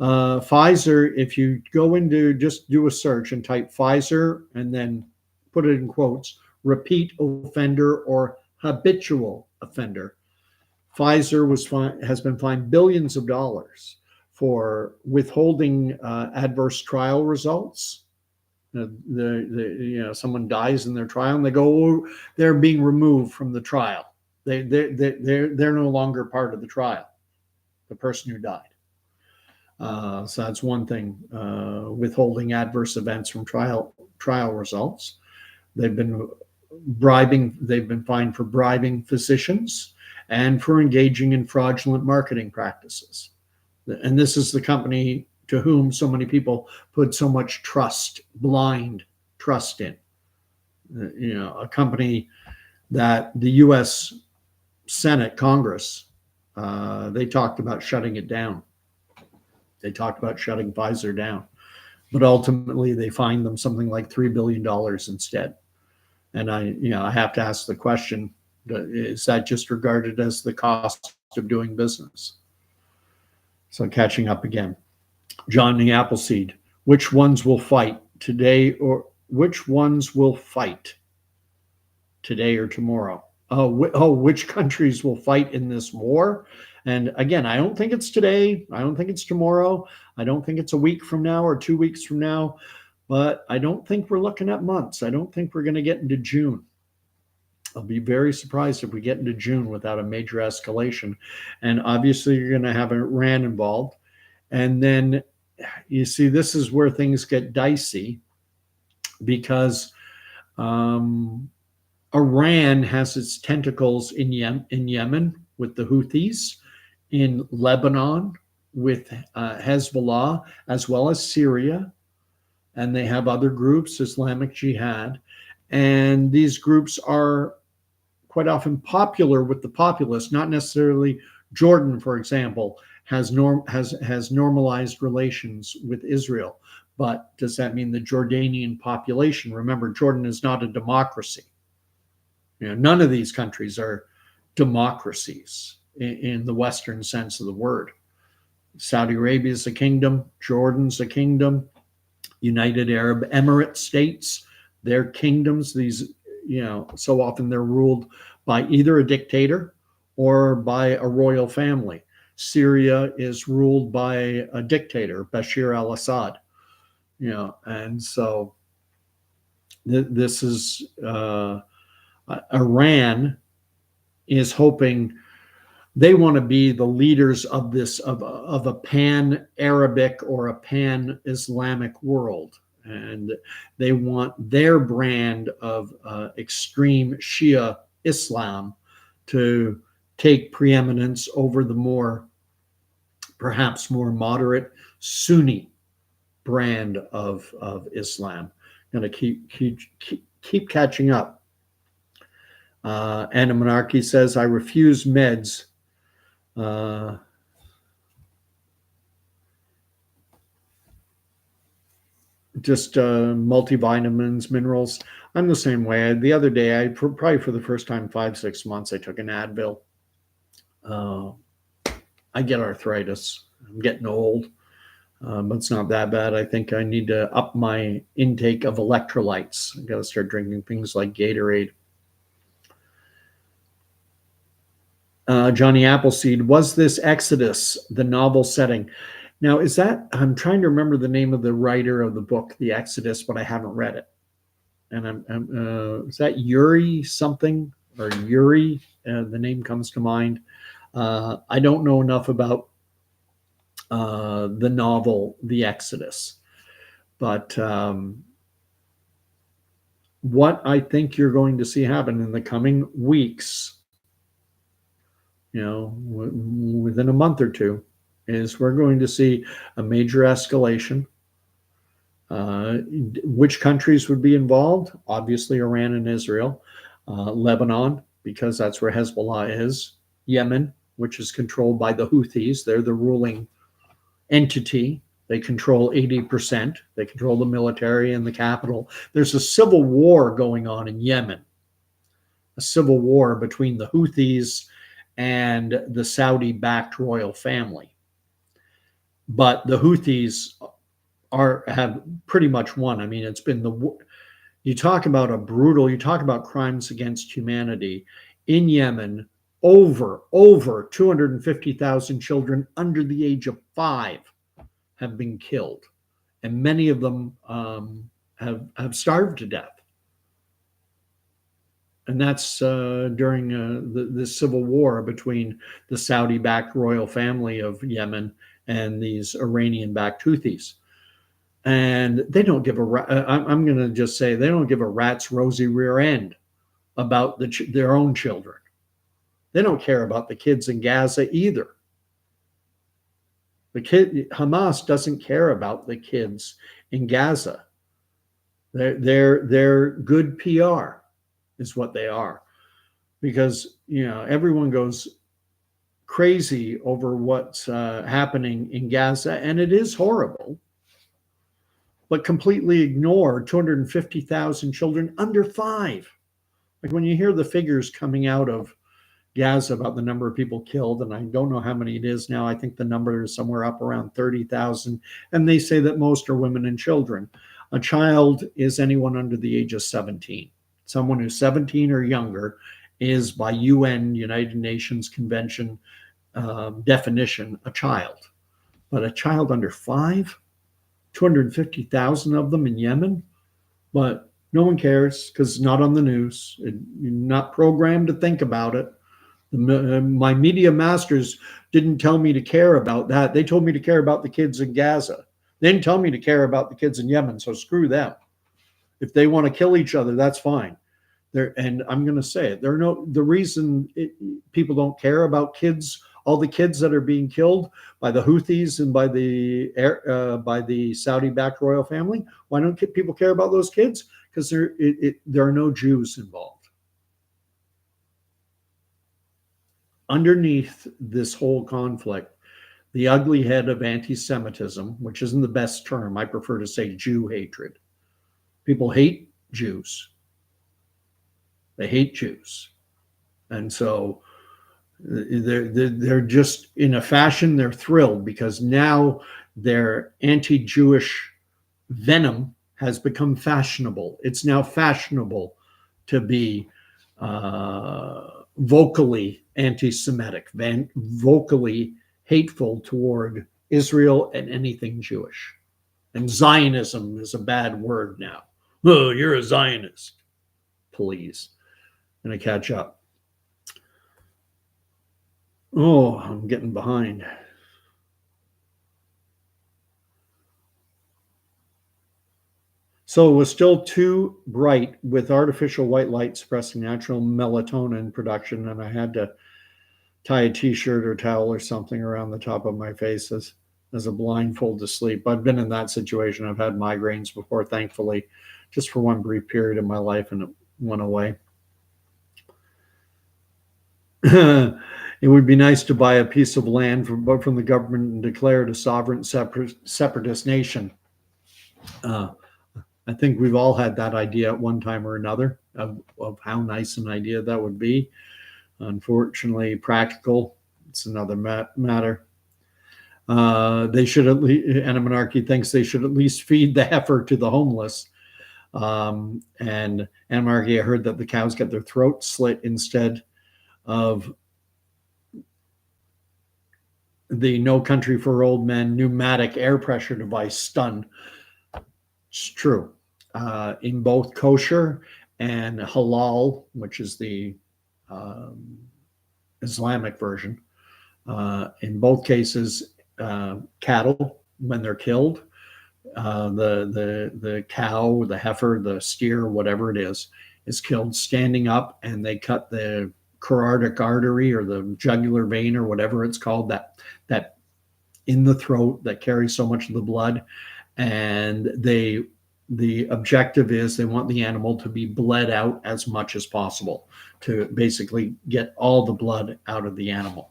Pfizer, if you go into, just do a search and type Pfizer and then put it in quotes, repeat offender or habitual offender, Pfizer has been fined billions of dollars for withholding adverse trial results. Someone dies in their trial and they go, they're being removed from the trial. They're no longer part of the trial, the person who died. So that's one thing, withholding adverse events from trial results. They've been fined for bribing physicians and for engaging in fraudulent marketing practices. And this is the company to whom so many people put so much blind trust in. A company that the U.S. Senate, Congress, they talked about shutting it down. They talked about shutting Pfizer down, but ultimately they fined them something like $3 billion instead. And I have to ask the question, is that just regarded as the cost of doing business? So catching up again. Johnny Appleseed, which ones will fight today, or which ones will fight today or tomorrow? Which countries will fight in this war? And again, I don't think it's today. I don't think it's tomorrow. I don't think it's a week from now or 2 weeks from now. But I don't think we're looking at months. I don't think we're going to get into June. I'll be very surprised if we get into June without a major escalation. And obviously, you're going to have Iran involved. And then you see, this is where things get dicey, because Iran has its tentacles in Yemen with the Houthis, in Lebanon with Hezbollah, as well as Syria. And they have other groups, Islamic Jihad. And these groups are quite often popular with the populace, not necessarily. Jordan, for example, has normalized relations with Israel. But does that mean the Jordanian population? Remember, Jordan is not a democracy. None of these countries are democracies in the Western sense of the word. Saudi Arabia is a kingdom. Jordan's a kingdom. United Arab Emirates states, they're kingdoms. These, so often they're ruled by either a dictator or by a royal family. Syria is ruled by a dictator, Bashir al-Assad. And so this is Iran is hoping. They want to be the leaders of a pan-Arabic or a pan-Islamic world. and they want their brand of extreme Shia Islam to take preeminence over the perhaps more moderate Sunni brand of Islam. Going to keep catching up. Anna Monarchy says, I refuse meds. Just multivitamins, minerals. I'm the same way. The other day, probably for the first time 5-6 months, I took an Advil. I get arthritis. I'm getting old, but it's not that bad. I think I need to up my intake of electrolytes. I got to start drinking things like Gatorade. Johnny Appleseed, was this Exodus the novel setting? Now, I'm trying to remember the name of the writer of the book, The Exodus, but I haven't read it. And is that Yuri something or Yuri? The name comes to mind. I don't know enough about the novel, The Exodus, but what I think you're going to see happen in the coming weeks, within a month or two, is we're going to see a major escalation. Which countries would be involved? Obviously, Iran and Israel. Lebanon, because that's where Hezbollah is. Yemen, which is controlled by the Houthis. They're the ruling entity. They control 80%. They control the military and the capital. There's a civil war going on in Yemen, a civil war between the Houthis and the Saudi-backed royal family. But the Houthis have pretty much won. I mean, it's been you talk about crimes against humanity in Yemen. Over 250,000 children under the age of 5 have been killed, and many of them have starved to death. And that's during the civil war between the Saudi-backed royal family of Yemen and these Iranian-backed Houthis. And they don't give I'm going to just say they don't give a rat's rosy rear end about their own children. They don't care about the kids in Gaza either. Hamas doesn't care about the kids in Gaza. They're good PR is what they are, because everyone goes crazy over what's happening in Gaza, and it is horrible, but completely ignore 250,000 children under 5. Like when you hear the figures coming out of Gaza about the number of people killed, and I don't know how many it is now. I think the number is somewhere up around 30,000, and they say that most are women and children. A child is anyone under the age of 17. Someone who's 17 or younger is, by UN, United Nations Convention definition, a child. But a child under 5, 250,000 of them in Yemen, but no one cares because it's not on the news. You're not programmed to think about it. My media masters didn't tell me to care about that. They told me to care about the kids in Gaza. They didn't tell me to care about the kids in Yemen, so screw them. If they want to kill each other, that's fine. And I'm going to say it. The reason people don't care about kids, all the kids that are being killed by the Houthis and by the Saudi-backed royal family, why don't people care about those kids? Because there are no Jews involved. Underneath this whole conflict, the ugly head of anti-Semitism, which isn't the best term, I prefer to say Jew hatred. People hate Jews. They hate Jews. And so they're just, in a fashion, they're thrilled because now their anti-Jewish venom has become fashionable. It's now fashionable to be vocally anti-Semitic, vocally hateful toward Israel and anything Jewish. And Zionism is a bad word now. Oh, you're a Zionist. Please. I'm going to catch up. Oh, I'm getting behind. So it was still too bright with artificial white light suppressing natural melatonin production, and I had to tie a t-shirt or towel or something around the top of my face as a blindfold to sleep. I've been in that situation. I've had migraines before, thankfully, just for one brief period in my life, and it went away. It would be nice to buy a piece of land from the government and declare it a sovereign separatist nation. Uh, I think we've all had that idea at one time or another of how nice an idea that would be. Unfortunately, practical, it's another matter. They should at least, Animonarchy thinks they should at least feed the heifer to the homeless. And Animonarchy, I heard that the cows get their throats slit instead of the No Country for Old Men pneumatic air pressure device stun. It's true. In both kosher and halal, which is the Islamic version, in both cases, cattle, when they're killed, the cow, the heifer, the steer, whatever it is killed standing up, and they cut the carotid artery or the jugular vein or whatever it's called, that in the throat that carries so much of the blood, and the objective is they want the animal to be bled out as much as possible to basically get all the blood out of the animal.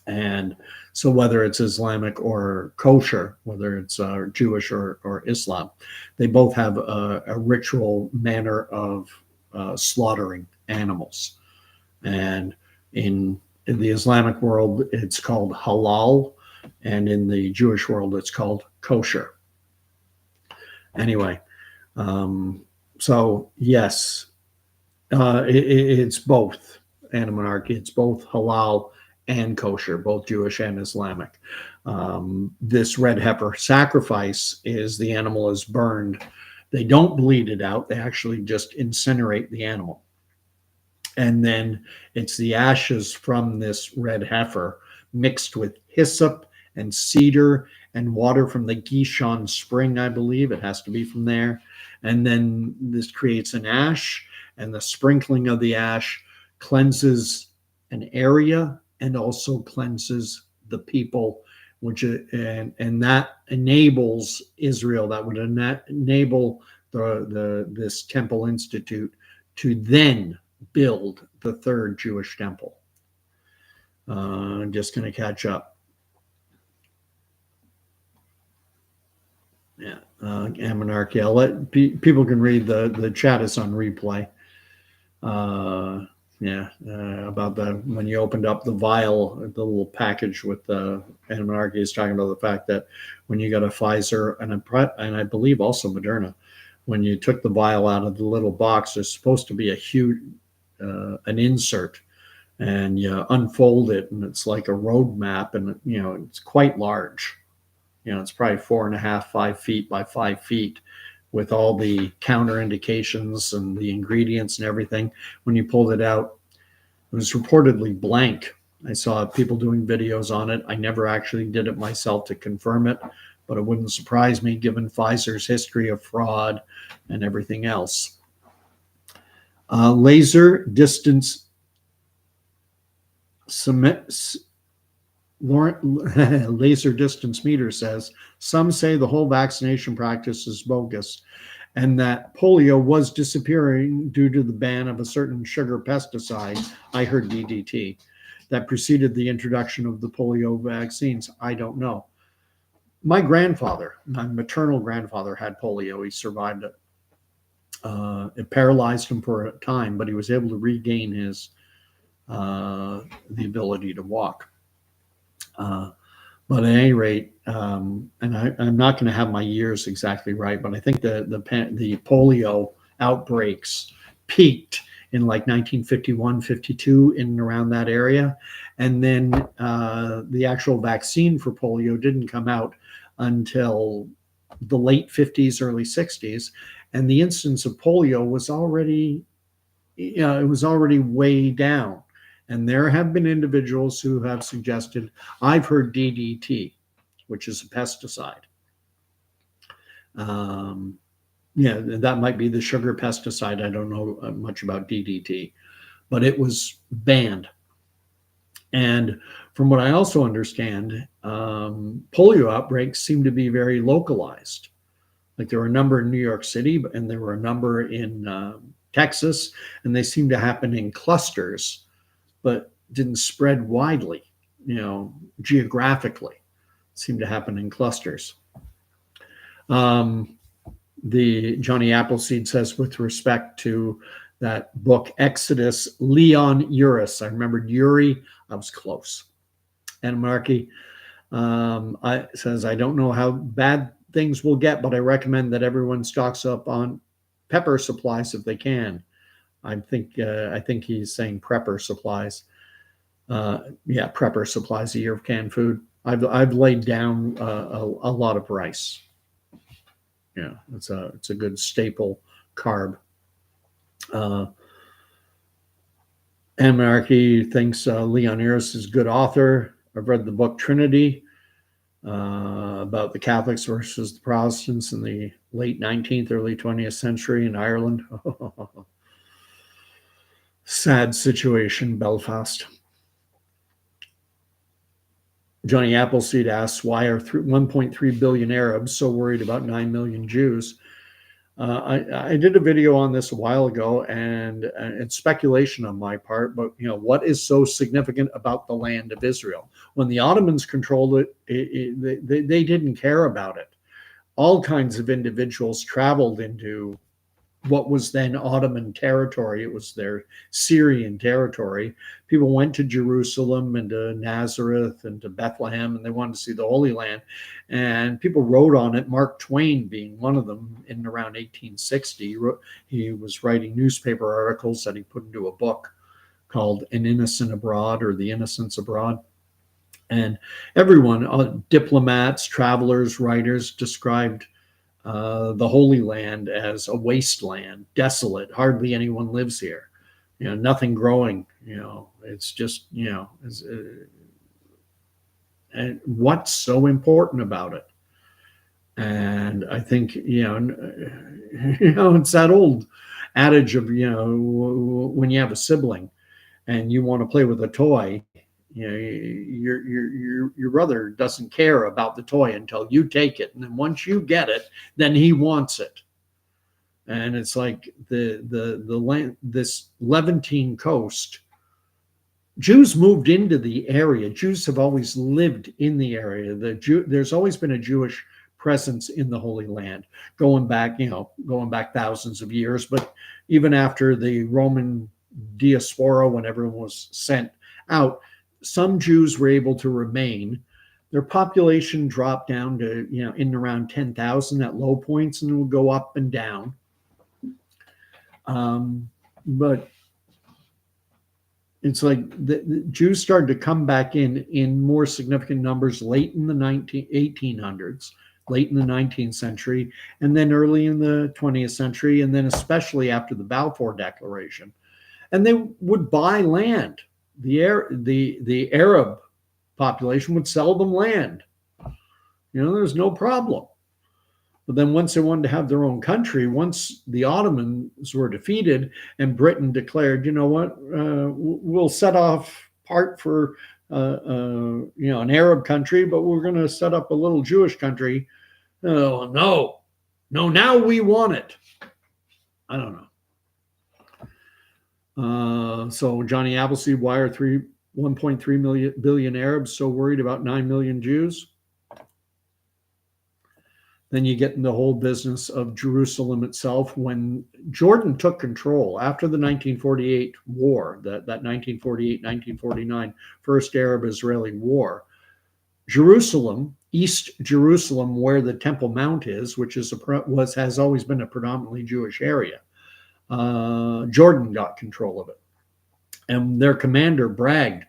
And so whether it's Islamic or kosher, whether it's Jewish or Islam, they both have a ritual manner of slaughtering animals. And in the Islamic world, it's called halal, and in the Jewish world, it's called kosher. Anyway, so yes, it's both Animonarchy. It's both halal and kosher, both Jewish and Islamic. This red heifer sacrifice is the animal is burned. They don't bleed it out. They actually just incinerate the animal. And then it's the ashes from this red heifer mixed with hyssop and cedar and water from the Gishon spring, I believe. It has to be from there. And then this creates an ash, and the sprinkling of the ash cleanses an area and also cleanses the people, which and that enables Israel. That would enable this Temple Institute to then build the third Jewish temple. I'm just going to catch up. Yeah, Animonarchy. I'll let people can read the chat is on replay. About when you opened up the vial, the little package with the Animonarchy is talking about the fact that when you got a Pfizer and I believe also Moderna, when you took the vial out of the little box, there's supposed to be a huge an insert, and you unfold it, and it's like a road map, and it's quite large. It's probably 4.5, 5 feet by 5 feet, with all the counter indications and the ingredients and everything. When you pulled it out, it was reportedly blank. I saw people doing videos on it. I never actually did it myself to confirm it, but it wouldn't surprise me given Pfizer's history of fraud and everything else. Laser distance laser distance meter says, some say the whole vaccination practice is bogus and that polio was disappearing due to the ban of a certain sugar pesticide, I heard DDT, that preceded the introduction of the polio vaccines. I don't know. My maternal grandfather had polio. He survived it. It paralyzed him for a time, but he was able to regain his the ability to walk. But at any rate, and I'm not going to have my years exactly right, but I think the polio outbreaks peaked in like 1951, 52, in and around that area. And then the actual vaccine for polio didn't come out until the late 50s, early 60s. And the incidence of polio was already, it was already way down. And there have been individuals who have suggested, I've heard DDT, which is a pesticide. Yeah, that might be the sugar pesticide. I don't know much about DDT, but it was banned. And from what I also understand, polio outbreaks seem to be very localized. Like there were a number in New York City, and there were a number in Texas, and they seem to happen in clusters, but didn't spread widely, geographically. Seemed to happen in clusters. Um, the Johnny Appleseed says, with respect to that book, Exodus, Leon Uris. I remembered Uri. I was close. And Markey says, I don't know how bad things will get, but I recommend that everyone stocks up on pepper supplies if they can. I think he's saying prepper supplies. Yeah, prepper supplies, a year of canned food. I've laid down a lot of rice. Yeah, it's a good staple carb. Anarchy thinks Leon Uris is a good author. I've read the book Trinity about the Catholics versus the Protestants in the late 19th, early 20th century in Ireland. Sad situation, Belfast. Johnny Appleseed asks, why are 1.3 billion Arabs so worried about 9 million Jews? I did a video on this a while ago, and it's speculation on my part, but what is so significant about the land of Israel? When the Ottomans controlled it, they didn't care about it. All kinds of individuals traveled into what was then Ottoman territory. It was their Syrian territory. People went to Jerusalem and to Nazareth and to Bethlehem, and they wanted to see the Holy Land. And people wrote on it, Mark Twain being one of them, in around 1860. He was writing newspaper articles that he put into a book called An Innocent Abroad, or The Innocents Abroad. And everyone, diplomats, travelers, writers, described the Holy Land as a wasteland, desolate. Hardly anyone lives here. Nothing growing. It's just and what's so important about it? And I think it's that old adage of when you have a sibling and you want to play with a toy. Your brother doesn't care about the toy until you take it, and then once you get it, then he wants it. And it's like the land, this Levantine coast. Jews moved into the area. Jews have always lived in the area. There's always been a Jewish presence in the Holy Land, going back thousands of years. But even after the Roman diaspora, when everyone was sent out, some Jews were able to remain. Their population dropped down to, in around 10,000 at low points, and it would go up and down. But it's like the Jews started to come back in more significant numbers late in the 1800s, late in the 19th century, and then early in the 20th century, and then especially after the Balfour Declaration. And they would buy land. The Arab population would sell them land. There's no problem. But then once they wanted to have their own country, once the Ottomans were defeated and Britain declared, we'll set off part for an Arab country, but we're going to set up a little Jewish country. Oh, no, now we want it. I don't know. So Johnny Appleseed, why are 1.3 billion Arabs so worried about 9 million Jews? Then you get in the whole business of Jerusalem itself. When Jordan took control after the 1948 war, that 1948-1949 First Arab-Israeli War, Jerusalem, East Jerusalem, where the Temple Mount is, which has always been a predominantly Jewish area, Jordan got control of it. And their commander bragged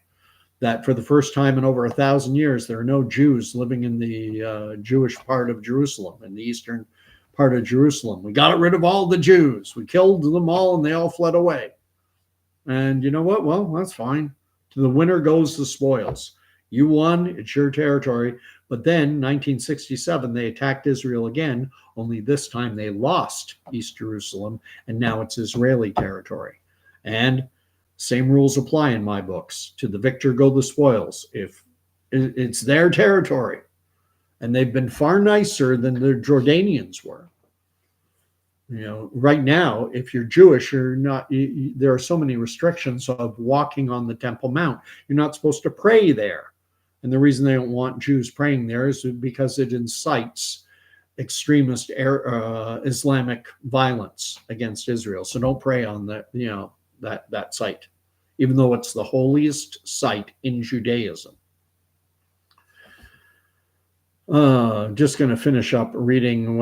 that for the first time in over 1,000 years, there are no Jews living in the Jewish part of Jerusalem, in the eastern part of Jerusalem. We got rid of all the Jews. We killed them all, and they all fled away. And you know what? Well, that's fine. To the winner goes the spoils. You won. It's your territory. But then 1967, they attacked Israel again, only this time they lost East Jerusalem, and now it's Israeli territory. And same rules apply in my books. To the victor go the spoils. If it's their territory, and they've been far nicer than the Jordanians were. Right now, if you're Jewish, you're not. There are so many restrictions of walking on the Temple Mount. You're not supposed to pray there, and the reason they don't want Jews praying there is because it incites extremist Islamic violence against Israel. So don't pray on that site, even though it's the holiest site in Judaism. Just going to finish up reading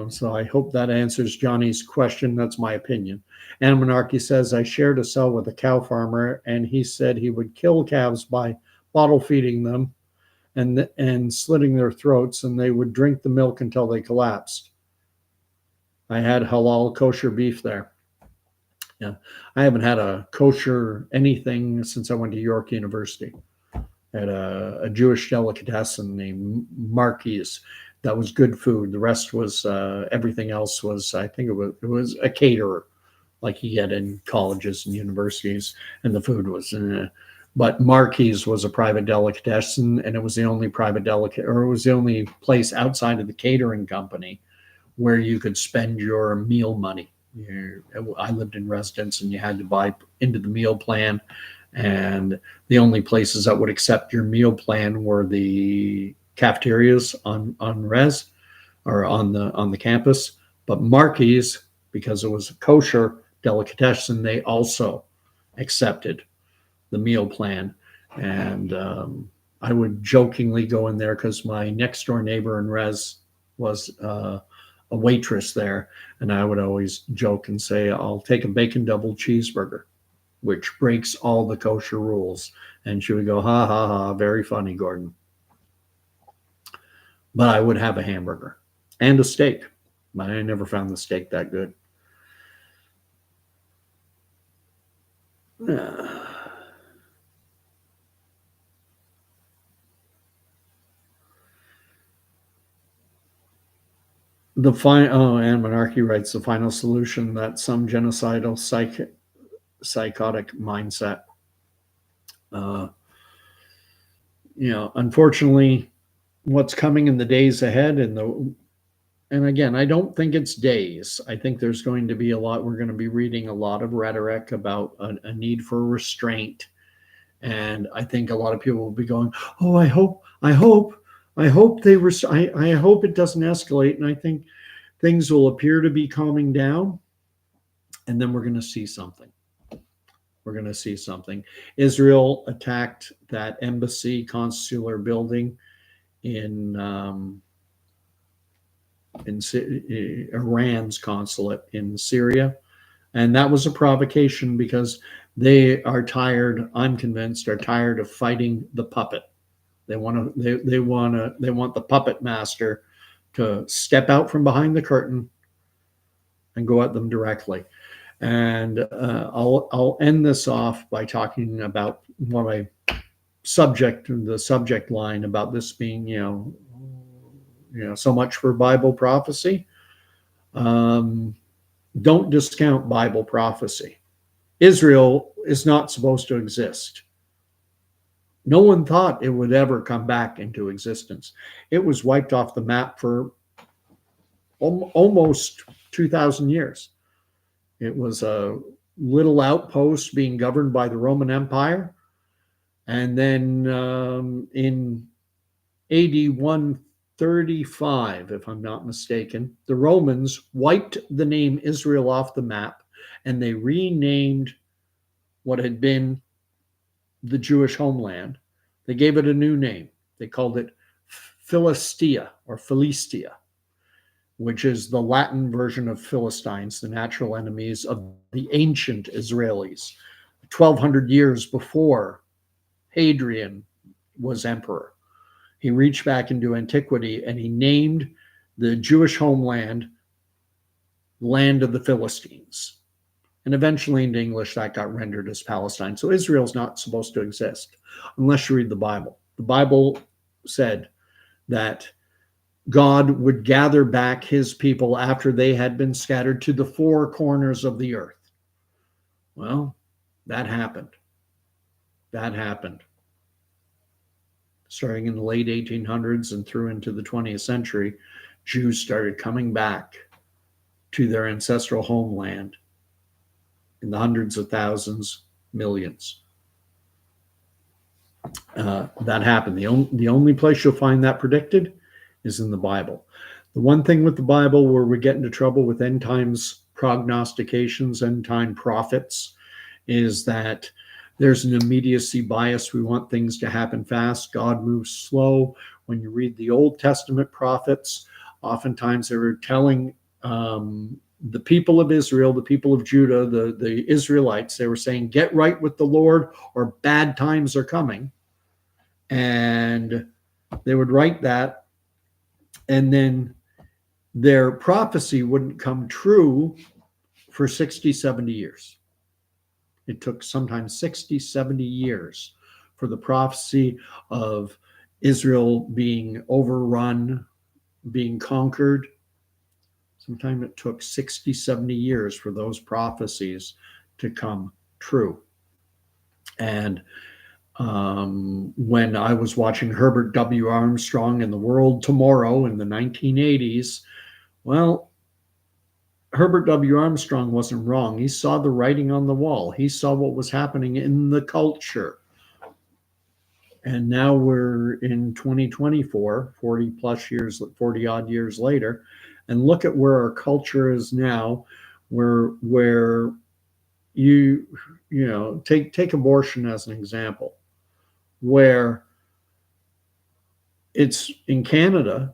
so I hope that answers Johnny's question. That's my opinion. Monarchy says, I shared a cell with a cow farmer, and he said he would kill calves by bottle feeding them and slitting their throats, and they would drink the milk until they collapsed. I had halal kosher beef there. Yeah, I haven't had a kosher anything since I went to York University. I had a Jewish delicatessen named Marquis. That was good food. The rest was everything else was, I think it was a caterer, like you get in colleges and universities, and the food was. But Marquis was a private delicatessen, and it was the only it was the only place outside of the catering company where you could spend your meal money. I lived in residence, and you had to buy into the meal plan, and the only places that would accept your meal plan were the cafeterias on res or on the campus. But Marquis, because it was a kosher delicatessen, they also accepted the meal plan. And I would jokingly go in there because my next door neighbor in res was a waitress there, and I would always joke and say, I'll take a bacon double cheeseburger, which breaks all the kosher rules. And she would go, ha ha ha, very funny, Gordon. But I would have a hamburger and a steak. But I never found the steak that good. And Monarchy writes, the final solution, that some genocidal psychotic mindset. Unfortunately, what's coming in the days ahead, and again, I don't think it's days. I think there's going to be we're going to be reading a lot of rhetoric about a need for restraint. And I think a lot of people will be going, oh, I hope I hope it doesn't escalate. And I think things will appear to be calming down. And then we're going to see something. Israel attacked that embassy consular building in Iran's consulate in Syria. And that was a provocation because they are tired, I'm convinced, are tired of fighting the puppet. They want the puppet master to step out from behind the curtain and go at them directly. And I'll end this off by talking about the subject line about this being, so much for Bible prophecy. Don't discount Bible prophecy. Israel is not supposed to exist. No one thought it would ever come back into existence. It was wiped off the map for almost 2,000 years. It was a little outpost being governed by the Roman Empire. And then in AD 135, if I'm not mistaken, the Romans wiped the name Israel off the map, and they renamed what had been the Jewish homeland. They gave it a new name. They called it Philistia, which is the Latin version of Philistines, the natural enemies of the ancient Israelis, 1,200 years before Hadrian was emperor. He reached back into antiquity and he named the Jewish homeland Land of the Philistines. And eventually in English that got rendered as Palestine. So Israel's not supposed to exist unless you read the Bible. The Bible said that God would gather back his people after they had been scattered to the four corners of the earth. Well, that happened. That happened. Starting in the late 1800s and through into the 20th century, Jews started coming back to their ancestral homeland in the hundreds of thousands, millions. That happened. The only place you'll find that predicted is in the Bible. The one thing with the Bible where we get into trouble with end times prognostications, end time prophets, is that there's an immediacy bias. We want things to happen fast. God moves slow. When you read the Old Testament prophets, oftentimes they were telling the people of Israel, the people of Judah, the Israelites, they were saying, get right with the Lord or bad times are coming. And they would write that, and then their prophecy wouldn't come true for 60, 70 years. It took sometimes 60, 70 years for the prophecy of Israel being overrun, being conquered. Sometimes it took 60, 70 years for those prophecies to come true. And when I was watching Herbert W. Armstrong and the World Tomorrow in the 1980s, well, Herbert W. Armstrong wasn't wrong. He saw the writing on the wall. He saw what was happening in the culture. And now we're in 2024, 40 plus years, 40 odd years later, and look at where our culture is now, where you know, take abortion as an example, where it's in Canada,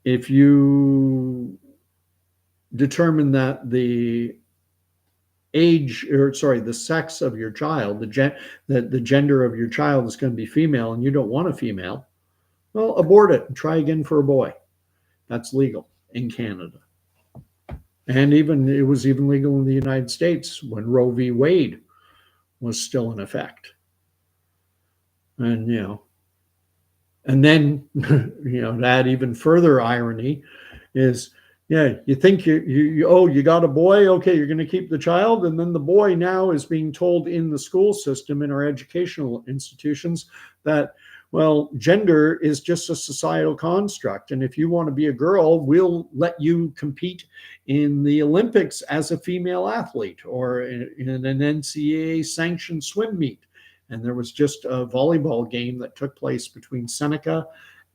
if you determine that the sex of your child, the gender of your child is going to be female and you don't want a female, well, abort it and try again for a boy. That's legal in Canada. And it was even legal in the United States when Roe v. Wade was still in effect. And, and then, to add even further irony is, you think you got a boy, okay, you're going to keep the child, and then the boy now is being told in the school system, in our educational institutions, that, well, gender is just a societal construct, and if you want to be a girl, we'll let you compete in the Olympics as a female athlete or in an NCAA sanctioned swim meet. And there was just a volleyball game that took place between Seneca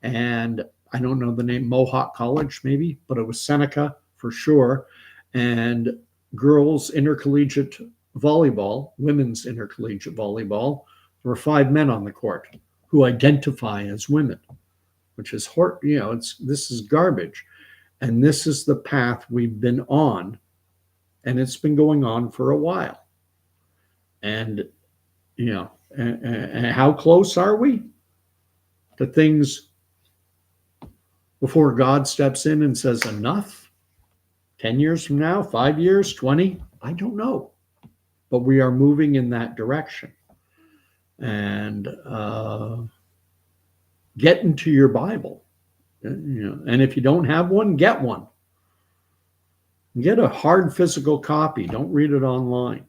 and, I don't know the name, Mohawk College maybe, but it was Seneca for sure. And girls intercollegiate volleyball, women's intercollegiate volleyball, there were 5 men on the court who identify as women, which is, this is garbage. And this is the path we've been on, and it's been going on for a while. And, and how close are we to things before God steps in and says, enough? 10 years from now, 5 years, 20? I don't know. But we are moving in that direction. And get into your Bible. And if you don't have one, get one. Get a hard physical copy. Don't read it online.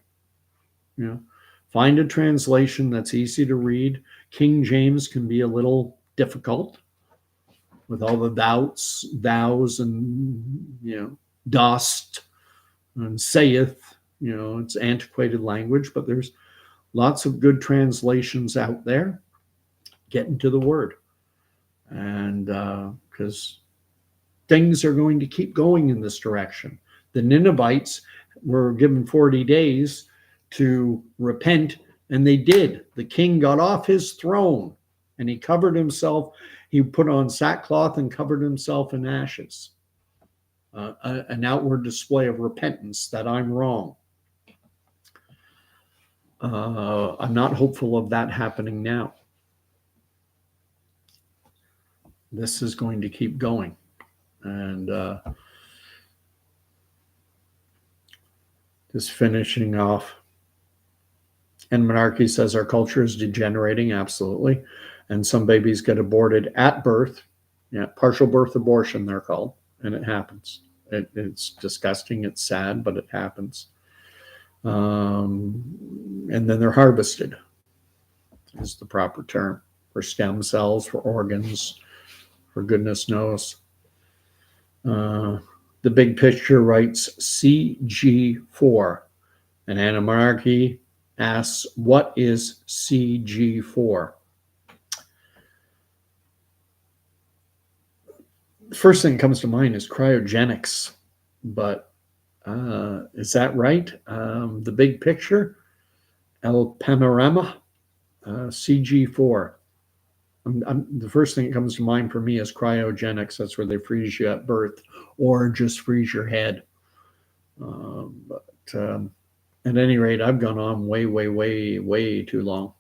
Find a translation that's easy to read. King James can be a little difficult with all the thous, and dost, and saith. It's antiquated language, but there's lots of good translations out there. Get into the Word. And because things are going to keep going in this direction. The Ninevites were given 40 days to repent, and they did. The king got off his throne, and he covered himself. He put on sackcloth and covered himself in ashes. An outward display of repentance that I'm wrong. I'm not hopeful of that happening now. This is going to keep going. And just finishing off. And Monarchy says our culture is degenerating, absolutely. and some babies get aborted at birth. Yeah, partial birth abortion, they're called, and it happens. It's disgusting. It's sad, but it happens. And then they're harvested, is the proper term, for stem cells, for organs, for goodness knows. The Big Picture writes CG4, and Anna asks, what is CG4? The first thing that comes to mind is cryogenics, but is that right? The Big Picture, El Panorama, CG4. The first thing that comes to mind for me is cryogenics. That's where they freeze you at birth or just freeze your head. But at any rate, I've gone on way, way, way, way too long.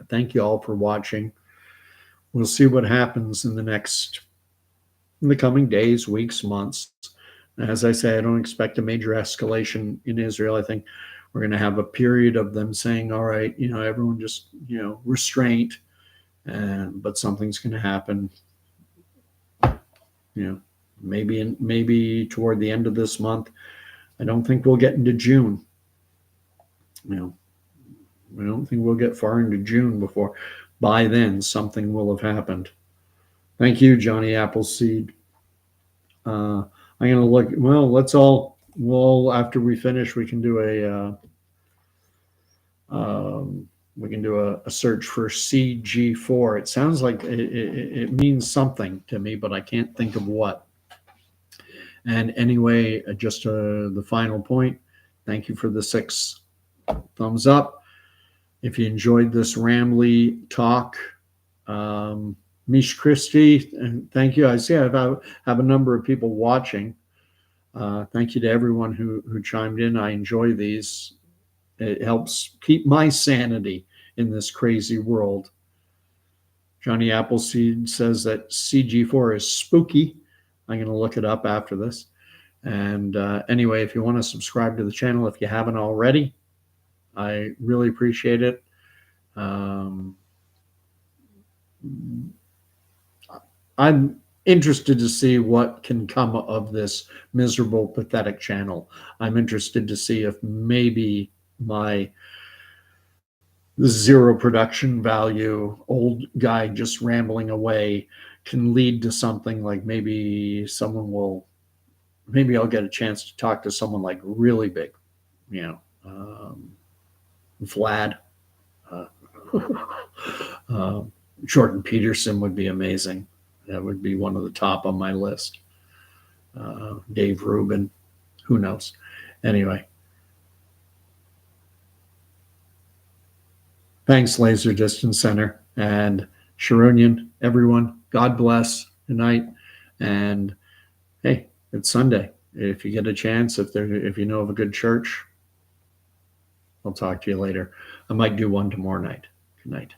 Thank you all for watching. We'll see what happens in the coming days, weeks, months. As I say, I don't expect a major escalation in Israel. I think we're going to have a period of them saying, all right, everyone just, restraint, but something's going to happen, maybe toward the end of this month. I don't think we'll get into June. I don't think we'll get far into June before by then something will have happened. Thank you, Johnny Appleseed. I'm going to look. Well, after we finish, we can do a search for CG4. It sounds like it means something to me, but I can't think of what. And anyway, just the final point. Thank you for the 6 thumbs up. If you enjoyed this rambly talk, Mish Christie, and thank you. I see I have a number of people watching. Thank you to everyone who chimed in. I enjoy these. It helps keep my sanity in this crazy world. Johnny Appleseed says that CG4 is spooky. I'm going to look it up after this. And anyway, if you want to subscribe to the channel, if you haven't already, I really appreciate it. I'm interested to see what can come of this miserable, pathetic channel. I'm interested to see if maybe my zero production value, old guy just rambling away, can lead to something like maybe I'll get a chance to talk to someone like really big, Vlad. Jordan Peterson would be amazing. That would be one of the top on my list. Dave Rubin, who knows? Anyway. Thanks, Laser Distance Center and Sharonian, everyone. God bless. Good night. And hey, it's Sunday. If you get a chance, if you know of a good church, I'll talk to you later. I might do one tomorrow night. Good night.